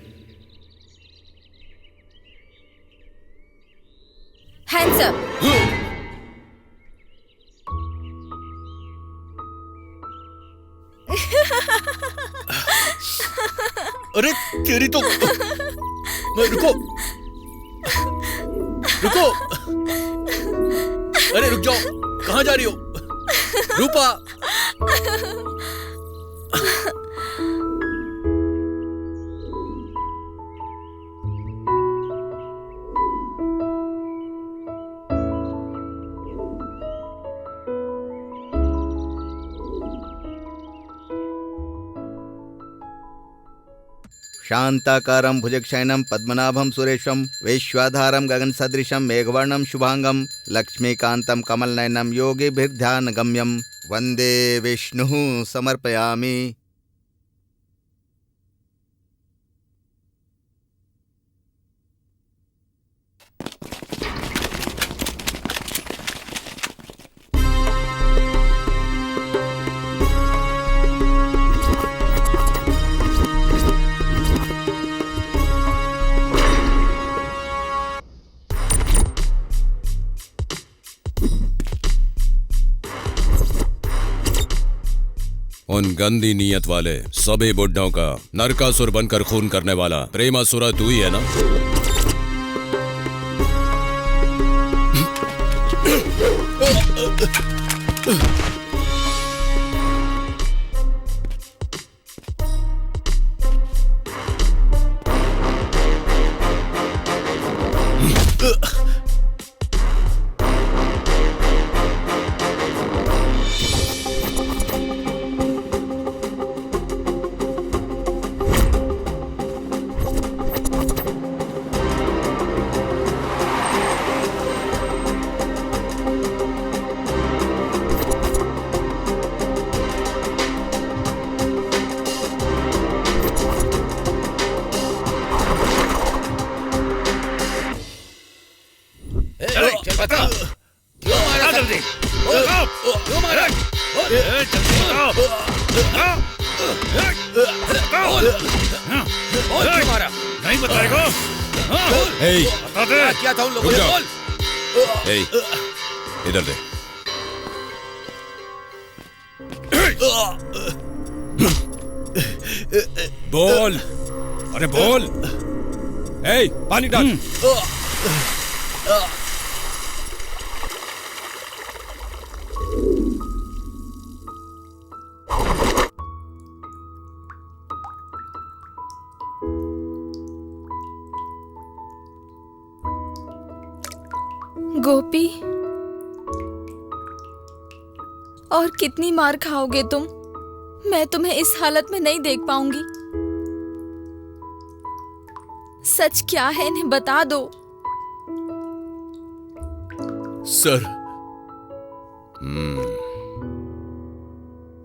Hands up. अरे तेरी तो रुको रुको। अरे रुक जाओ, कहाँ जा रही हो? रूपा। शांताकारं भुजगशयनं पद्मनाभं सुरेशं वैश्वाधारं गगनसदृशं मेघवर्णं शुभांगं लक्ष्मीकान्तं कमलनयनं योगिभिर्ध्यानगम्यं वन्दे विष्णुः समर्पयामि। उन गंदी नीयत वाले सभी बुड्ढों का नरकासुर बनकर खून करने वाला प्रेमासुरा तू ही है ना? नहीं बताएगा? क्या था उन लोगों ने? बोल। इधर दे। बोल, अरे बोल। ए, पानी डाल। गोपी, और कितनी मार खाओगे तुम? मैं तुम्हें इस हालत में नहीं देख पाऊंगी। सच क्या है इन्हें बता दो। सर।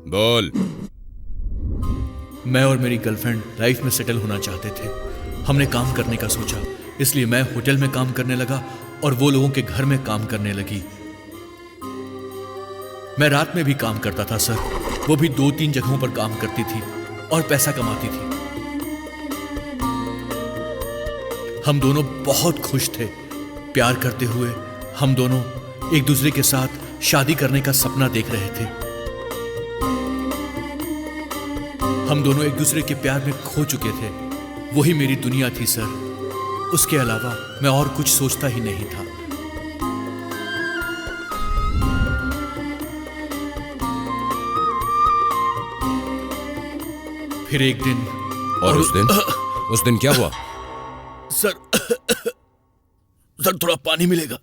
बोल। मैं और मेरी गर्लफ्रेंड लाइफ में सेटल होना चाहते थे। हमने काम करने का सोचा, इसलिए मैं होटल में काम करने लगा और वो लोगों के घर में काम करने लगी। मैं रात में भी काम करता था सर। वो भी 2-3 जगहों पर काम करती थी और पैसा कमाती थी। हम दोनों बहुत खुश थे। प्यार करते हुए हम दोनों एक दूसरे के साथ शादी करने का सपना देख रहे थे। हम दोनों एक दूसरे के प्यार में खो चुके थे। वही मेरी दुनिया थी सर। उसके अलावा मैं और कुछ सोचता ही नहीं था। फिर एक दिन। और उस दिन क्या हुआ? सर थोड़ा पानी मिलेगा?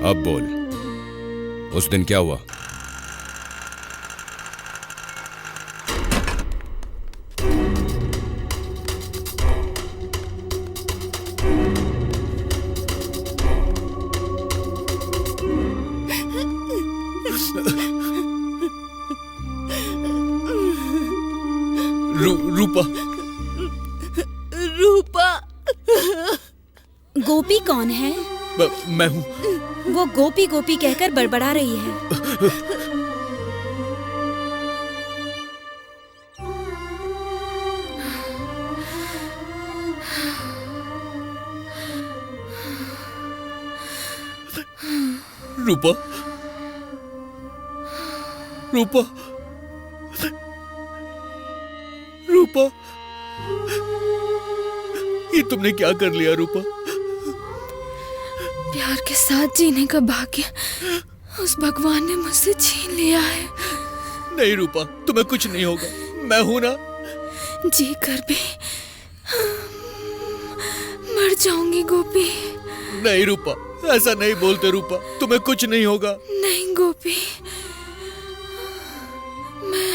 अब बोल, उस दिन क्या हुआ? रूपा। रूपा। गोपी कौन है? मैं हूँ। वो गोपी गोपी कहकर बड़बड़ा रही है। रूपा, रूपा, रूपा, ये तुमने क्या कर लिया रूपा? प्यार के साथ जीने का भाग्य उस भगवान ने मुझसे छीन लिया है। नहीं रूपा, तुम्हें कुछ नहीं होगा। मैं हूं ना। जी कर भी मर जाऊंगी गोपी। नहीं रूपा, ऐसा नहीं बोलते रूपा। तुम्हें कुछ नहीं होगा। नहीं गोपी, मैं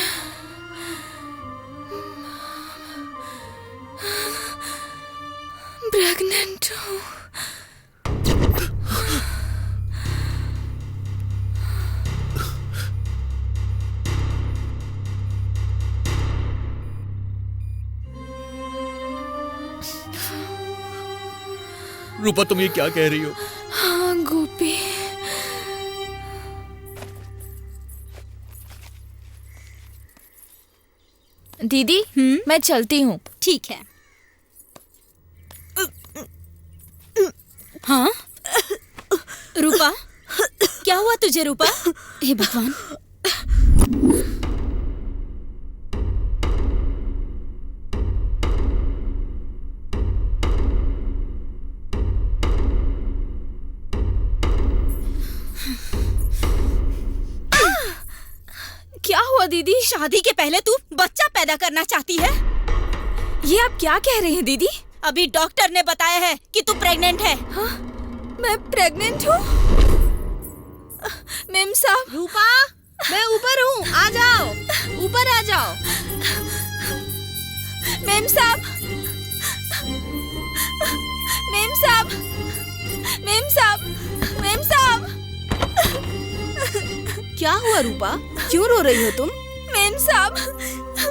प्रेग्नेंट हूँ। रूपा, तुम ये क्या कह रही हो? हाँ गोपी। दीदी, मैं चलती हूँ। ठीक है। हाँ रूपा, क्या हुआ तुझे रूपा? हे भगवान। क्या हुआ दीदी? शादी के पहले तू बच्चा पैदा करना चाहती है? ये आप क्या कह रही हैं दीदी? अभी डॉक्टर ने बताया है कि तू प्रेग्नेंट है। हाँ? मैं प्रेग्नेंट हूँ? मेम साहब। रूपा, मैं ऊपर हूँ, आ जाओ, ऊपर आ जाओ। मेम साहब, मेम साहब, मेम साहब, मेम साहब। क्या हुआ रूपा? क्यों रो रही हो तुम? मेम साहब,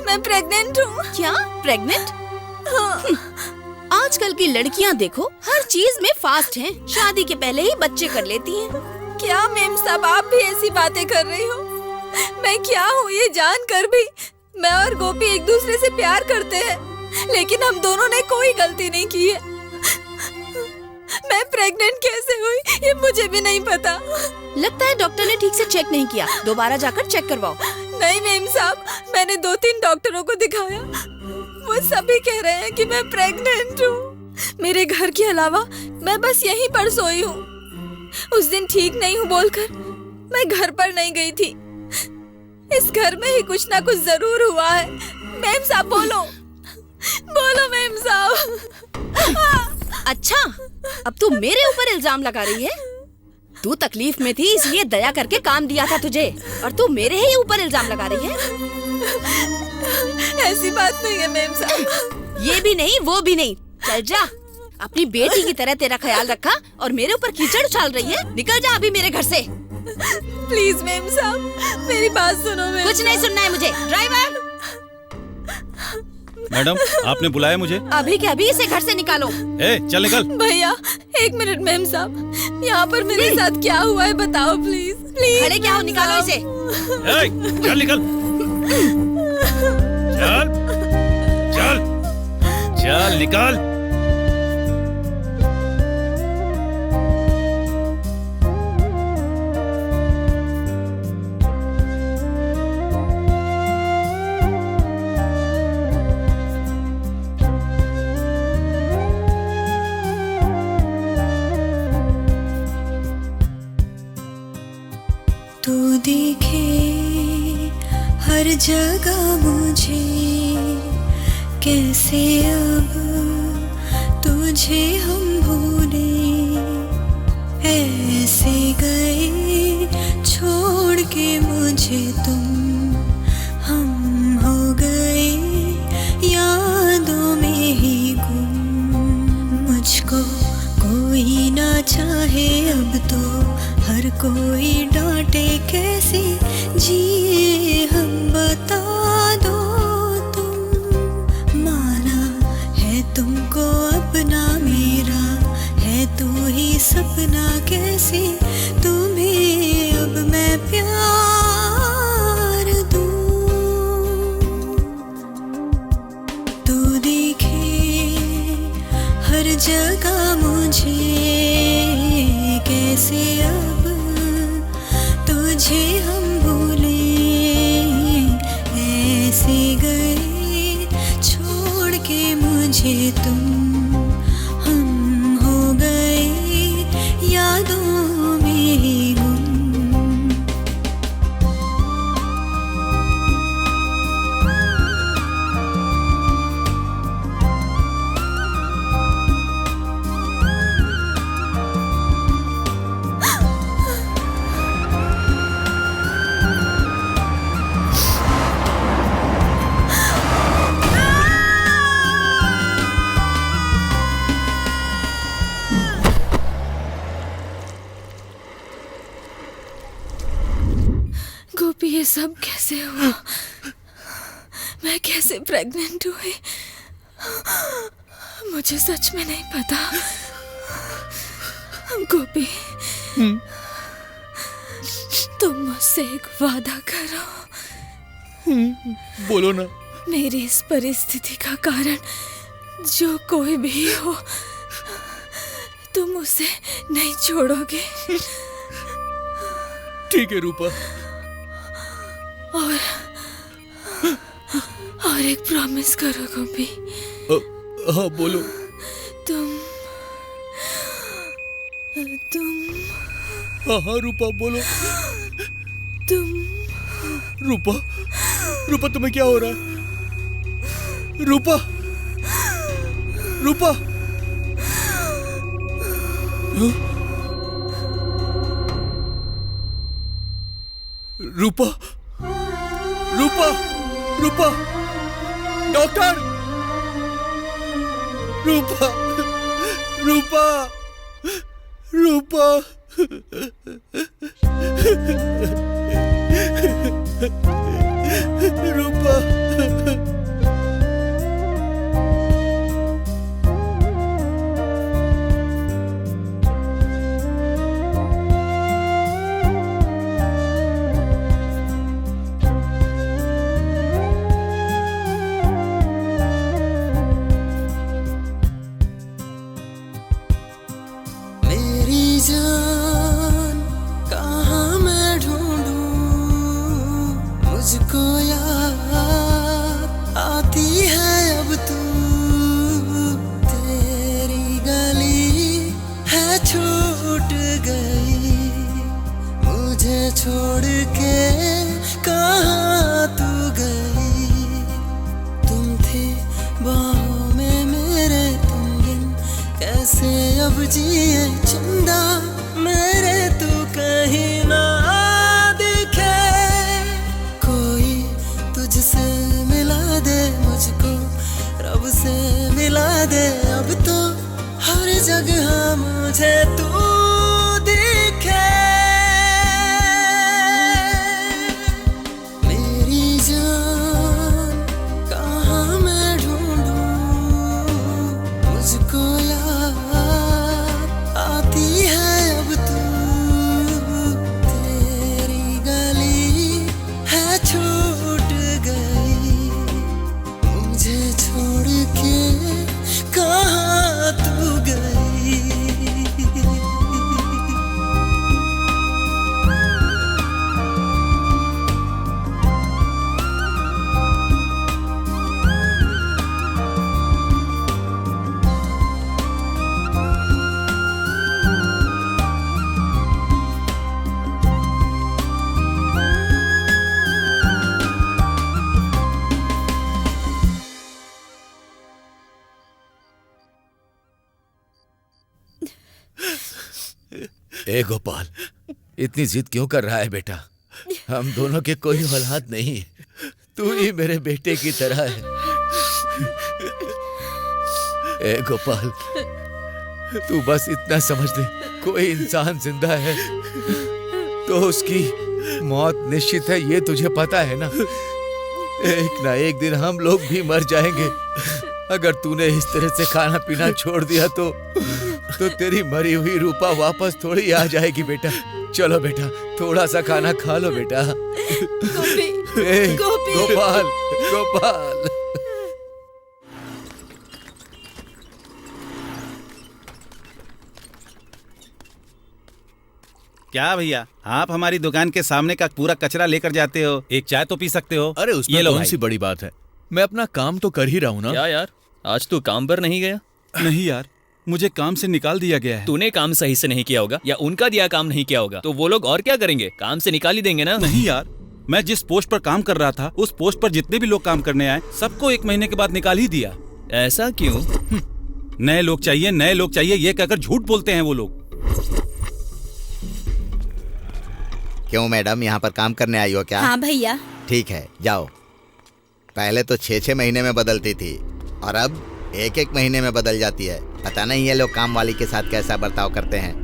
मैं प्रेग्नेंट हूँ। क्या प्रेग्नेंट? आजकल की लड़कियाँ देखो हर चीज में फास्ट हैं। शादी के पहले ही बच्चे कर लेती हैं। क्या मेम साहब, आप भी ऐसी बातें कर रही हो? मैं क्या हूँ ये जानकर भी मैं और गोपी एक दूसरे से प्यार करते हैं, लेकिन हम दोनों ने कोई गलती नहीं की है। मैं प्रेग्नेंट कैसे हुई ये मुझे भी नहीं पता। लगता है डॉक्टर ने ठीक से चेक नहीं किया, दोबारा जाकर चेक करवाओ। नहीं मेम साहब, मैंने 2-3 डॉक्टरों को दिखाया, वो सभी कह रहे हैं कि मैं प्रेग्नेंट हूँ। मेरे घर के अलावा मैं बस यहीं पर सोई हूँ। उस दिन ठीक नहीं हूँ बोलकर मैं घर पर नहीं गई थी। इस घर में ही कुछ ना कुछ जरूर हुआ है। मेम साहब बोलो, बोलो मेम साहब। अच्छा, अब तू मेरे ऊपर इल्जाम लगा रही है? तू तकलीफ में थी इसलिए दया करके काम दिया था तुझे, और तू मेरे ही ऊपर इल्जाम लगा रही है? ऐसी बात नहीं है मेम साहब। ये भी नहीं वो भी नहीं, चल जा। अपनी बेटी की तरह तेरा ख्याल रखा और मेरे ऊपर कीचड़ उछाल रही है। निकल जा अभी मेरे घर से। प्लीज मेम साहब मेरी बात सुनो। कुछ नहीं सुनना है मुझे। ड्राइवर! मैडम, आपने बुलाया मुझे? अभी के अभी इसे घर से निकालो। ए, चल निकल। भैया 1 मिनट मेम साहब, यहाँ पर मेरे साथ क्या हुआ है बताओ प्लीज। प्लीज खड़े क्या हो, निकालो इसे। ए, चल निकल। चल चल चल निकल। तू दिखे हर जगह मुझे, कैसे अब तुझे हम भूले। ऐसे गए छोड़ के मुझे तुम, हम हो गए यादों में ही गुम। मुझको कोई ना चाहे अब तो, हर कोई डांटे कैसे जिए हम, बता दो तुम। माना है तुमको अपना मेरा, है तू ही सपना, कैसे तुम्हें अब मैं प्यार दूं। तू दिखे हर जगह मुझे, कैसे अब तुझे हम भूले। ऐसे गए छोड़ के मुझे तुम, हम हो गए यादों में ही गुम। गोपी ये सब कैसे हुआ? मैं कैसे प्रेग्नेंट हुई? मुझे सच में नहीं पता। गोपी तुम मुझसे एक वादा करो। बोलो ना। मेरी इस परिस्थिति का कारण जो कोई भी हो, तुम उसे नहीं छोड़ोगे। ठीक है रूपा। और एक प्रॉमिस करो गोपी। हाँ बोलो। तुम हाँ रूपा बोलो। तुम रूपा तुम्हें क्या हो रहा है? रूपा रूपा डॉक्टर। रूपा बाहों में मेरे तुम बिन कैसे अब जिए चंदा मेरे तू कहीं ना दिखे कोई तुझसे मिला दे मुझको रब से मिला दे अब तो हर जगह मुझे तू दिखे मेरी जान कहाँ मैं ढूंढूं मुझको याद आती है अब तू तेरी गली है छूट गई मुझे छोड़ के कहाँ तू गई ए गोपाल, इतनी जिद क्यों कर रहा है बेटा? हम दोनों के कोई औलाद नहीं है, तू ही मेरे बेटे की तरह है। ए गोपाल, तू बस इतना समझ ले, कोई इंसान जिंदा है तो उसकी मौत निश्चित है, ये तुझे पता है ना? एक ना एक दिन हम लोग भी मर जाएंगे। अगर तूने इस तरह से खाना पीना छोड़ दिया तो तेरी मरी हुई रूपा वापस थोड़ी आ जाएगी बेटा। चलो बेटा, थोड़ा सा खाना खा लो बेटा। गोपी, गोपी। गोपाल, गोपाल। क्या भैया, आप हमारी दुकान के सामने का पूरा कचरा लेकर जाते हो, एक चाय तो पी सकते हो। अरे उसमें कौन सी बड़ी बात है, मैं अपना काम तो कर ही रहा हूँ ना। क्या यार, आज तू काम पर नहीं गया? नहीं यार, मुझे काम से निकाल दिया गया है। तूने काम सही से नहीं किया होगा या उनका दिया काम नहीं किया होगा, तो वो लोग और क्या करेंगे? काम से निकाल ही देंगे ना। नहीं यार, मैं जिस पोस्ट पर काम कर रहा था उस पोस्ट पर जितने भी लोग काम करने आए सबको 1 महीने के बाद निकाल ही दिया। ऐसा क्यों? नए लोग चाहिए, नए लोग चाहिए, ये कहकर झूठ बोलते हैं वो लोग। क्यों मैडम, यहाँ पर काम करने आई हो क्या? हाँ भैया। ठीक है, जाओ। पहले तो 6-6 महीने में बदलती थी और अब 1-1 महीने में बदल जाती है। पता नहीं ये लोग काम वाली के साथ कैसा बर्ताव करते हैं।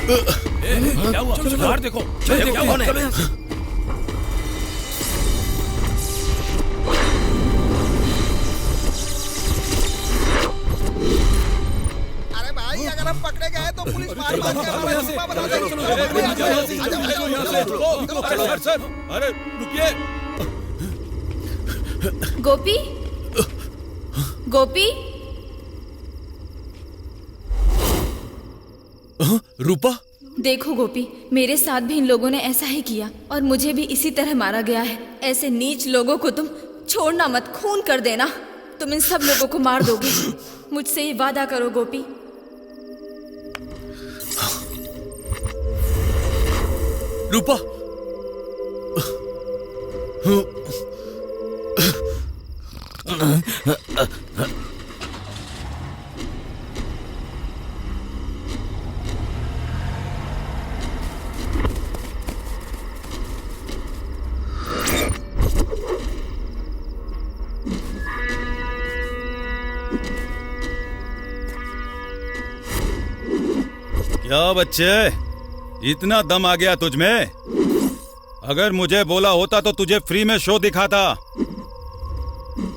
क्या हुआ? बाहर देखो, कौन है? अरे भाई, अगर हम पकड़े गए तो पुलिस मार सर, अरे रुकिए। गोपी, गोपी, रूपा, देखो गोपी, मेरे साथ भी इन लोगों ने ऐसा ही किया और मुझे भी इसी तरह मारा गया है। ऐसे नीच लोगों को तुम छोड़ना मत, खून कर देना। तुम इन सब लोगों को मार दोगे। मुझसे ये वादा करो गोपी। रूपा, क्या बच्चे, इतना दम आ गया तुझ में? अगर मुझे बोला होता तो तुझे फ्री में शो दिखाता,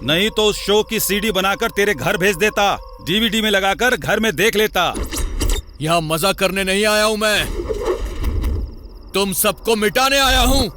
नहीं तो उस शो की सीडी बनाकर तेरे घर भेज देता, डीवीडी में लगाकर घर में देख लेता। यहाँ मजा करने नहीं आया हूं मैं, तुम सबको मिटाने आया हूं।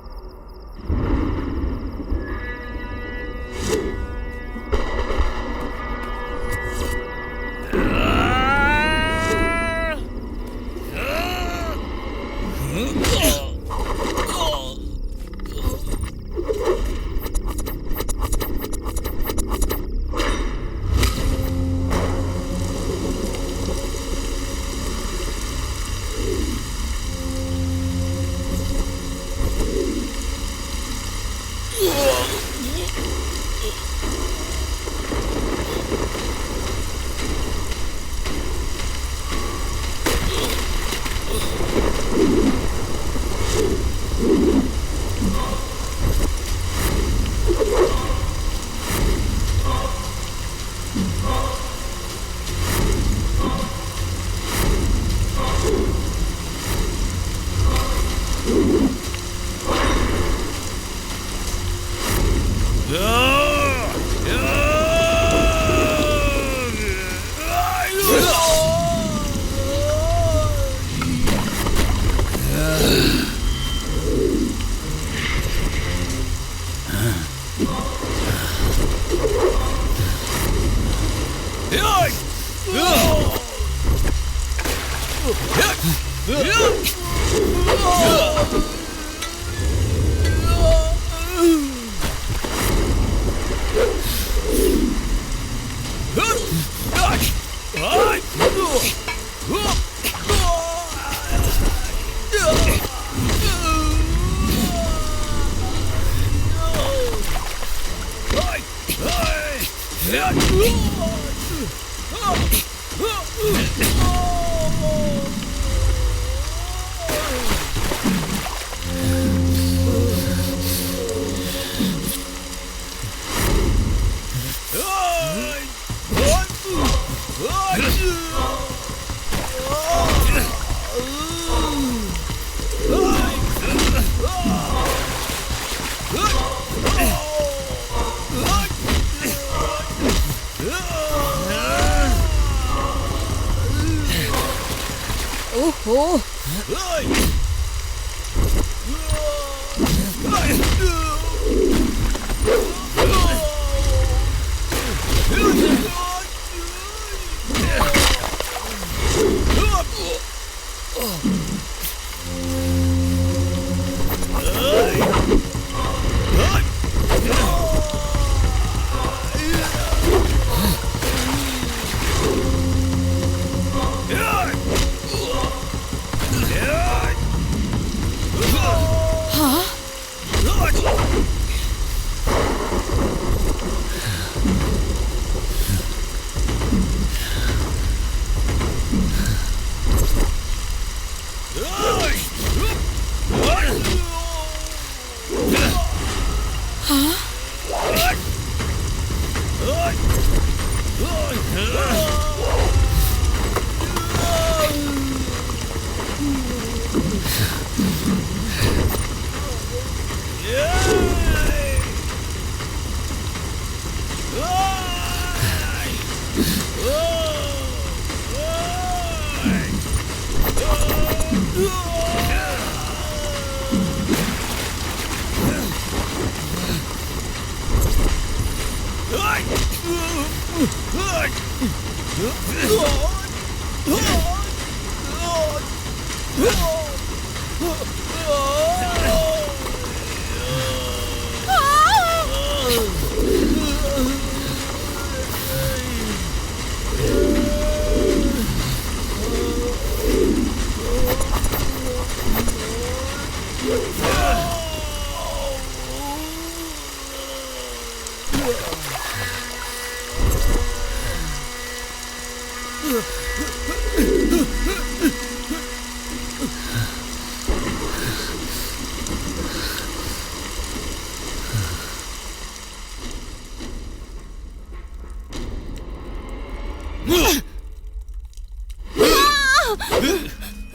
ओहो,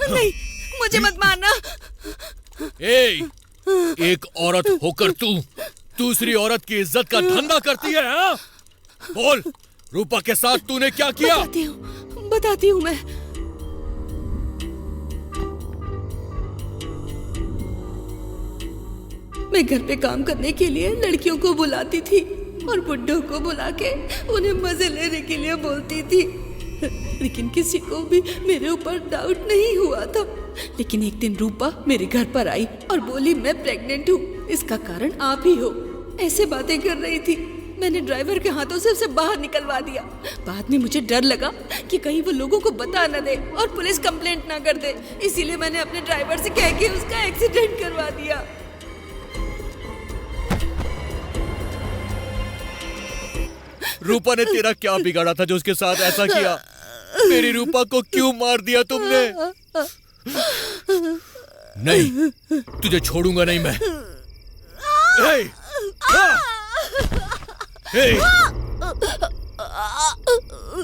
नहीं, मुझे मत मारना। एक औरत होकर तू दूसरी औरत की इज्जत का धंधा करती है, हाँ? बोल, रूपा के साथ तूने क्या किया? बताती हूँ मैं। मैं घर पे काम करने के लिए लड़कियों को बुलाती थी और बुड्ढों को बुला के उन्हें मजे लेने के लिए बोलती थी, लेकिन किसी को भी मेरे ऊपर डाउट नहीं हुआ था। लेकिन एक दिन रूपा मेरे घर पर आई और बोली मैं प्रेग्नेंट हूँ, इसका कारण आप ही हो। ऐसे बातें कर रही थी। मैंने ड्राइवर के हाथों से उसे बाहर निकलवा दिया। बाद में मुझे डर लगा कि कहीं वो लोगों को बता न दे और पुलिस कंप्लेंट ना कर दे, इसीलिए मैंने अपने ड्राइवर से कह के उसका एक्सीडेंट करवा दिया। रूपा ने तेरा क्या बिगाड़ा था जो उसके साथ ऐसा किया? मेरी रूपा को क्यों मार दिया तुमने? नहीं, तुझे छोड़ूंगा नहीं मैं।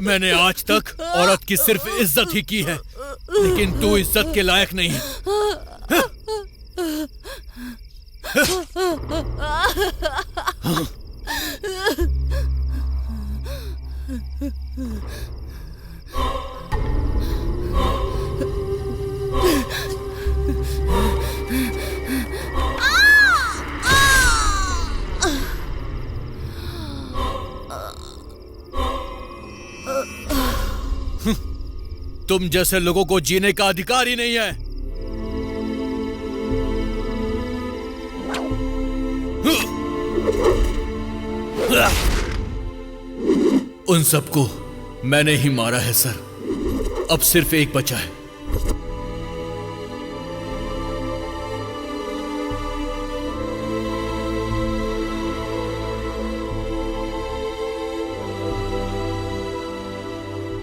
मैंने आज तक औरत की सिर्फ इज्जत ही की है, लेकिन तू इज्जत के लायक नहीं। तुम जैसे लोगों को जीने का अधिकार ही नहीं है। उन सबको मैंने ही मारा है सर। अब सिर्फ एक बचा है।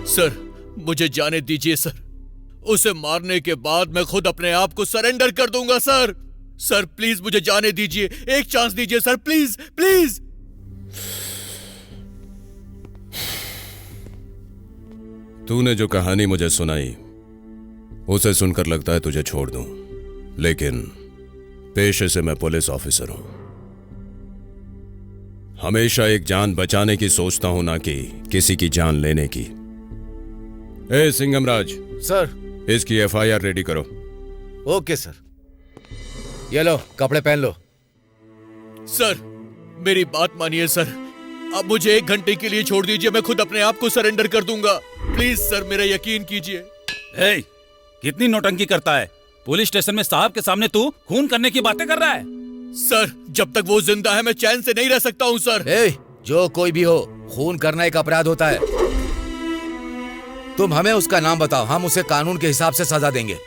सर, मुझे जाने दीजिए सर। उसे मारने के बाद मैं खुद अपने आप को सरेंडर कर दूंगा सर। सर प्लीज मुझे जाने दीजिए, एक चांस दीजिए सर, प्लीज प्लीज। तूने जो कहानी मुझे सुनाई उसे सुनकर लगता है तुझे छोड़ दूं, लेकिन पेशे से मैं पुलिस ऑफिसर हूं। हमेशा एक जान बचाने की सोचता हूं, ना कि किसी की जान लेने की। ए सिंघमराज सर, इसकी एफआईआर रेडी करो। Okay sir. ये लो, कपड़े पहन लो। सर मेरी बात मानिए सर, अब मुझे 1 घंटे के लिए छोड़ दीजिए, मैं खुद अपने आप को सरेंडर कर दूंगा। प्लीज सर मेरा यकीन कीजिए। हे, कितनी नौटंकी करता है? पुलिस स्टेशन में साहब के सामने तू खून करने की बातें कर रहा है? सर जब तक वो जिंदा है मैं चैन से नहीं रह सकता हूँ सर। जो कोई भी हो, खून करना एक अपराध होता है। तुम हमें उसका नाम बताओ, हम उसे कानून के हिसाब से सजा देंगे।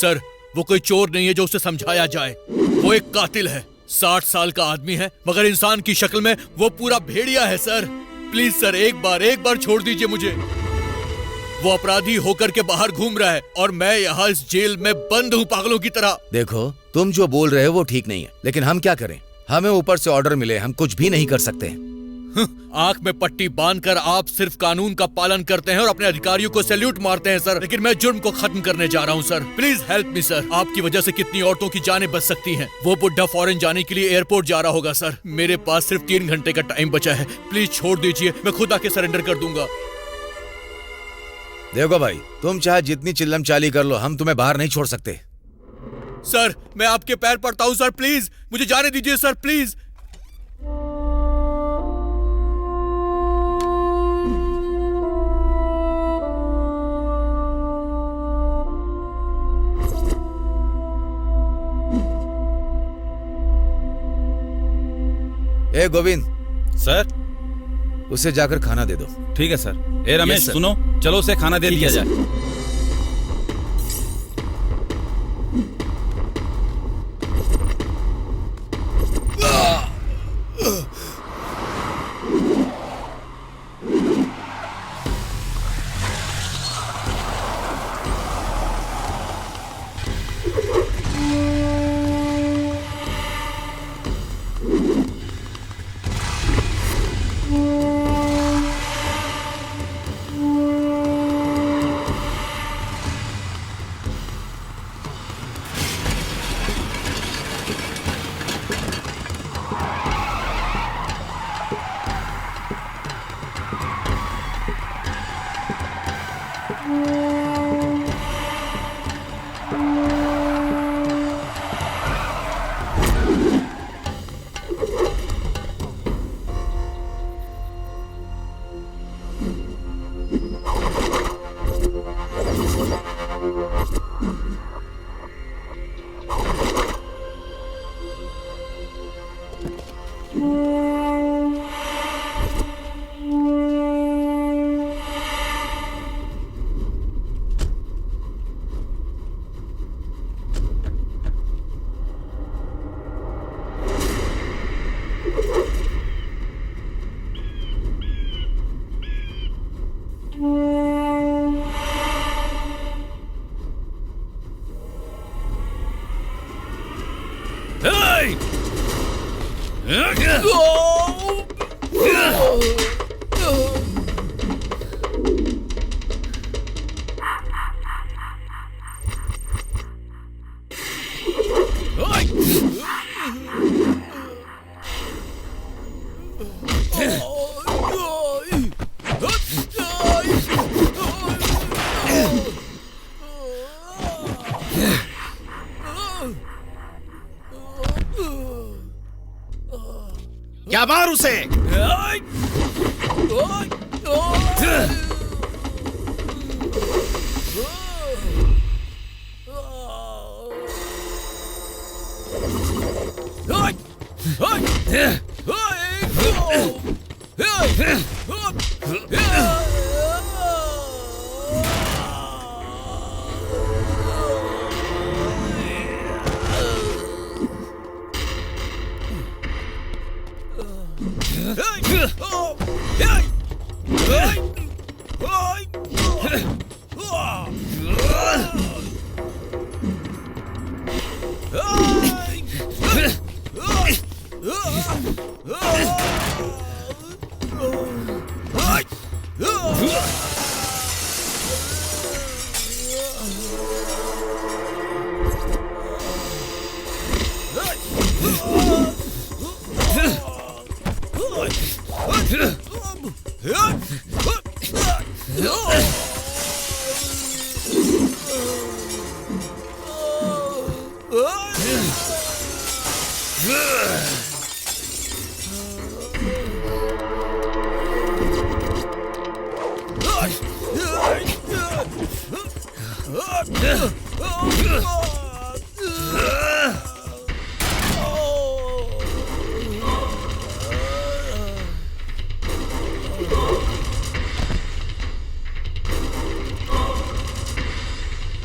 सर वो कोई चोर नहीं है जो उसे समझाया जाए, वो एक कातिल है। 60 साल का आदमी है मगर इंसान की शक्ल में वो पूरा भेड़िया है सर। प्लीज सर एक बार छोड़ दीजिए मुझे। वो अपराधी होकर के बाहर घूम रहा है और मैं यहाँ इस जेल में बंद हूँ पागलों की तरह। देखो, तुम जो बोल रहे हो वो ठीक नहीं है, लेकिन हम क्या करें? हमें ऊपर से ऑर्डर मिले, हम कुछ भी नहीं कर सकते। आंख में पट्टी बांधकर आप सिर्फ कानून का पालन करते हैं और अपने अधिकारियों को सैल्यूट मारते हैं सर, लेकिन मैं जुर्म को खत्म करने जा रहा हूं sir. Please help me sir. आपकी वजह से कितनी औरतों की जानें बच सकती हैं। वो बुड्ढा फॉरेन जाने के लिए एयरपोर्ट जा रहा होगा सर। मेरे पास सिर्फ 3 घंटे का टाइम बचा है, प्लीज छोड़ दीजिए, मैं खुद आके सरेंडर कर दूंगा। देखो भाई, तुम चाहे जितनी चिल्लम चाली कर लो, हम तुम्हें बाहर नहीं छोड़ सकते। सर मैं आपके पैर पड़ता हूँ सर, प्लीज मुझे जाने दीजिए sir, please. A Govind, sir उसे जाकर खाना दे दो। ठीक है सर। ए रमेश Yes, sir. सुनो, चलो उसे खाना दे दिया जाए। क्या मार उसे।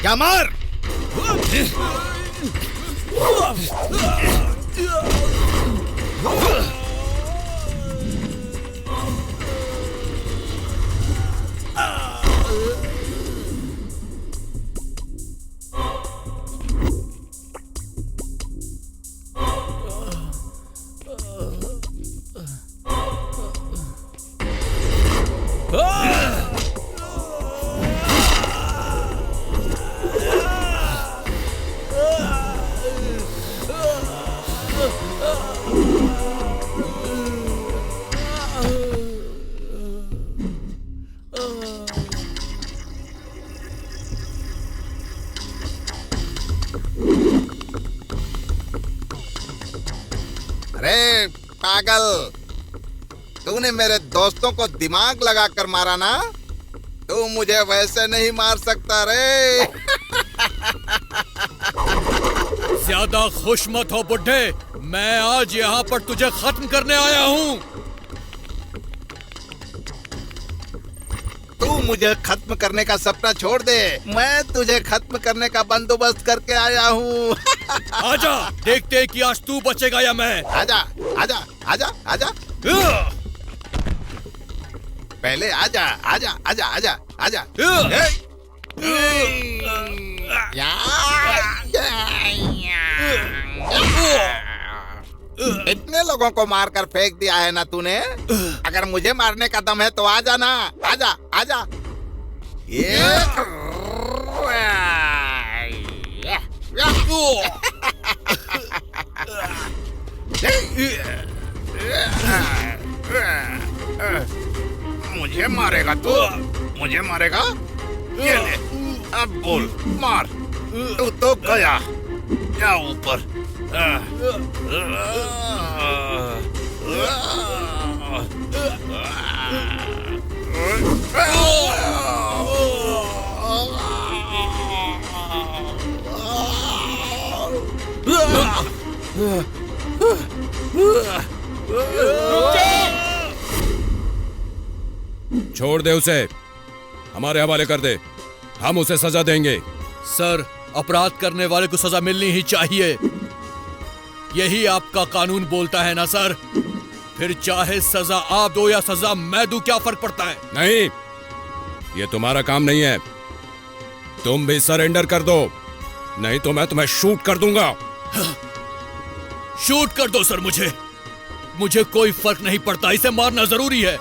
क्या मार। अरे पागल, तूने मेरे दोस्तों को दिमाग लगाकर मारा ना? तू मुझे वैसे नहीं मार सकता रे। ज्यादा खुश मत हो बुड्ढे, मैं आज यहाँ पर तुझे खत्म करने आया हूँ। तू मुझे खत्म करने का सपना छोड़ दे, मैं तुझे खत्म करने का बंदोबस्त करके आया हूँ। आजा, देखते हैं कि आज तू बचेगा या मैं। आजा, आजा, आजा, आजा। पहले आजा, आजा, आजा, आजा, आजा। इतने लोगों को मारकर फेंक दिया है ना तूने। अगर मुझे मारने का दम है तो आजा ना, आजा, आजा। मुझे मारेगा तू? मुझे मारेगा? ये ले, अब बोल, मार। तू तो गया, जा ऊपर। छोड़ दे उसे, हमारे हवाले कर दे, हम उसे सजा देंगे। सर, अपराध करने वाले को सजा मिलनी ही चाहिए, यही आपका कानून बोलता है ना सर? फिर चाहे सजा आप दो या सजा मैं दूं, क्या फर्क पड़ता है? नहीं, ये तुम्हारा काम नहीं है। तुम भी सरेंडर कर दो, नहीं तो मैं तुम्हें शूट कर दूंगा। शूट कर दो सर, मुझे कोई फर्क नहीं पड़ता, इसे मारना जरूरी है।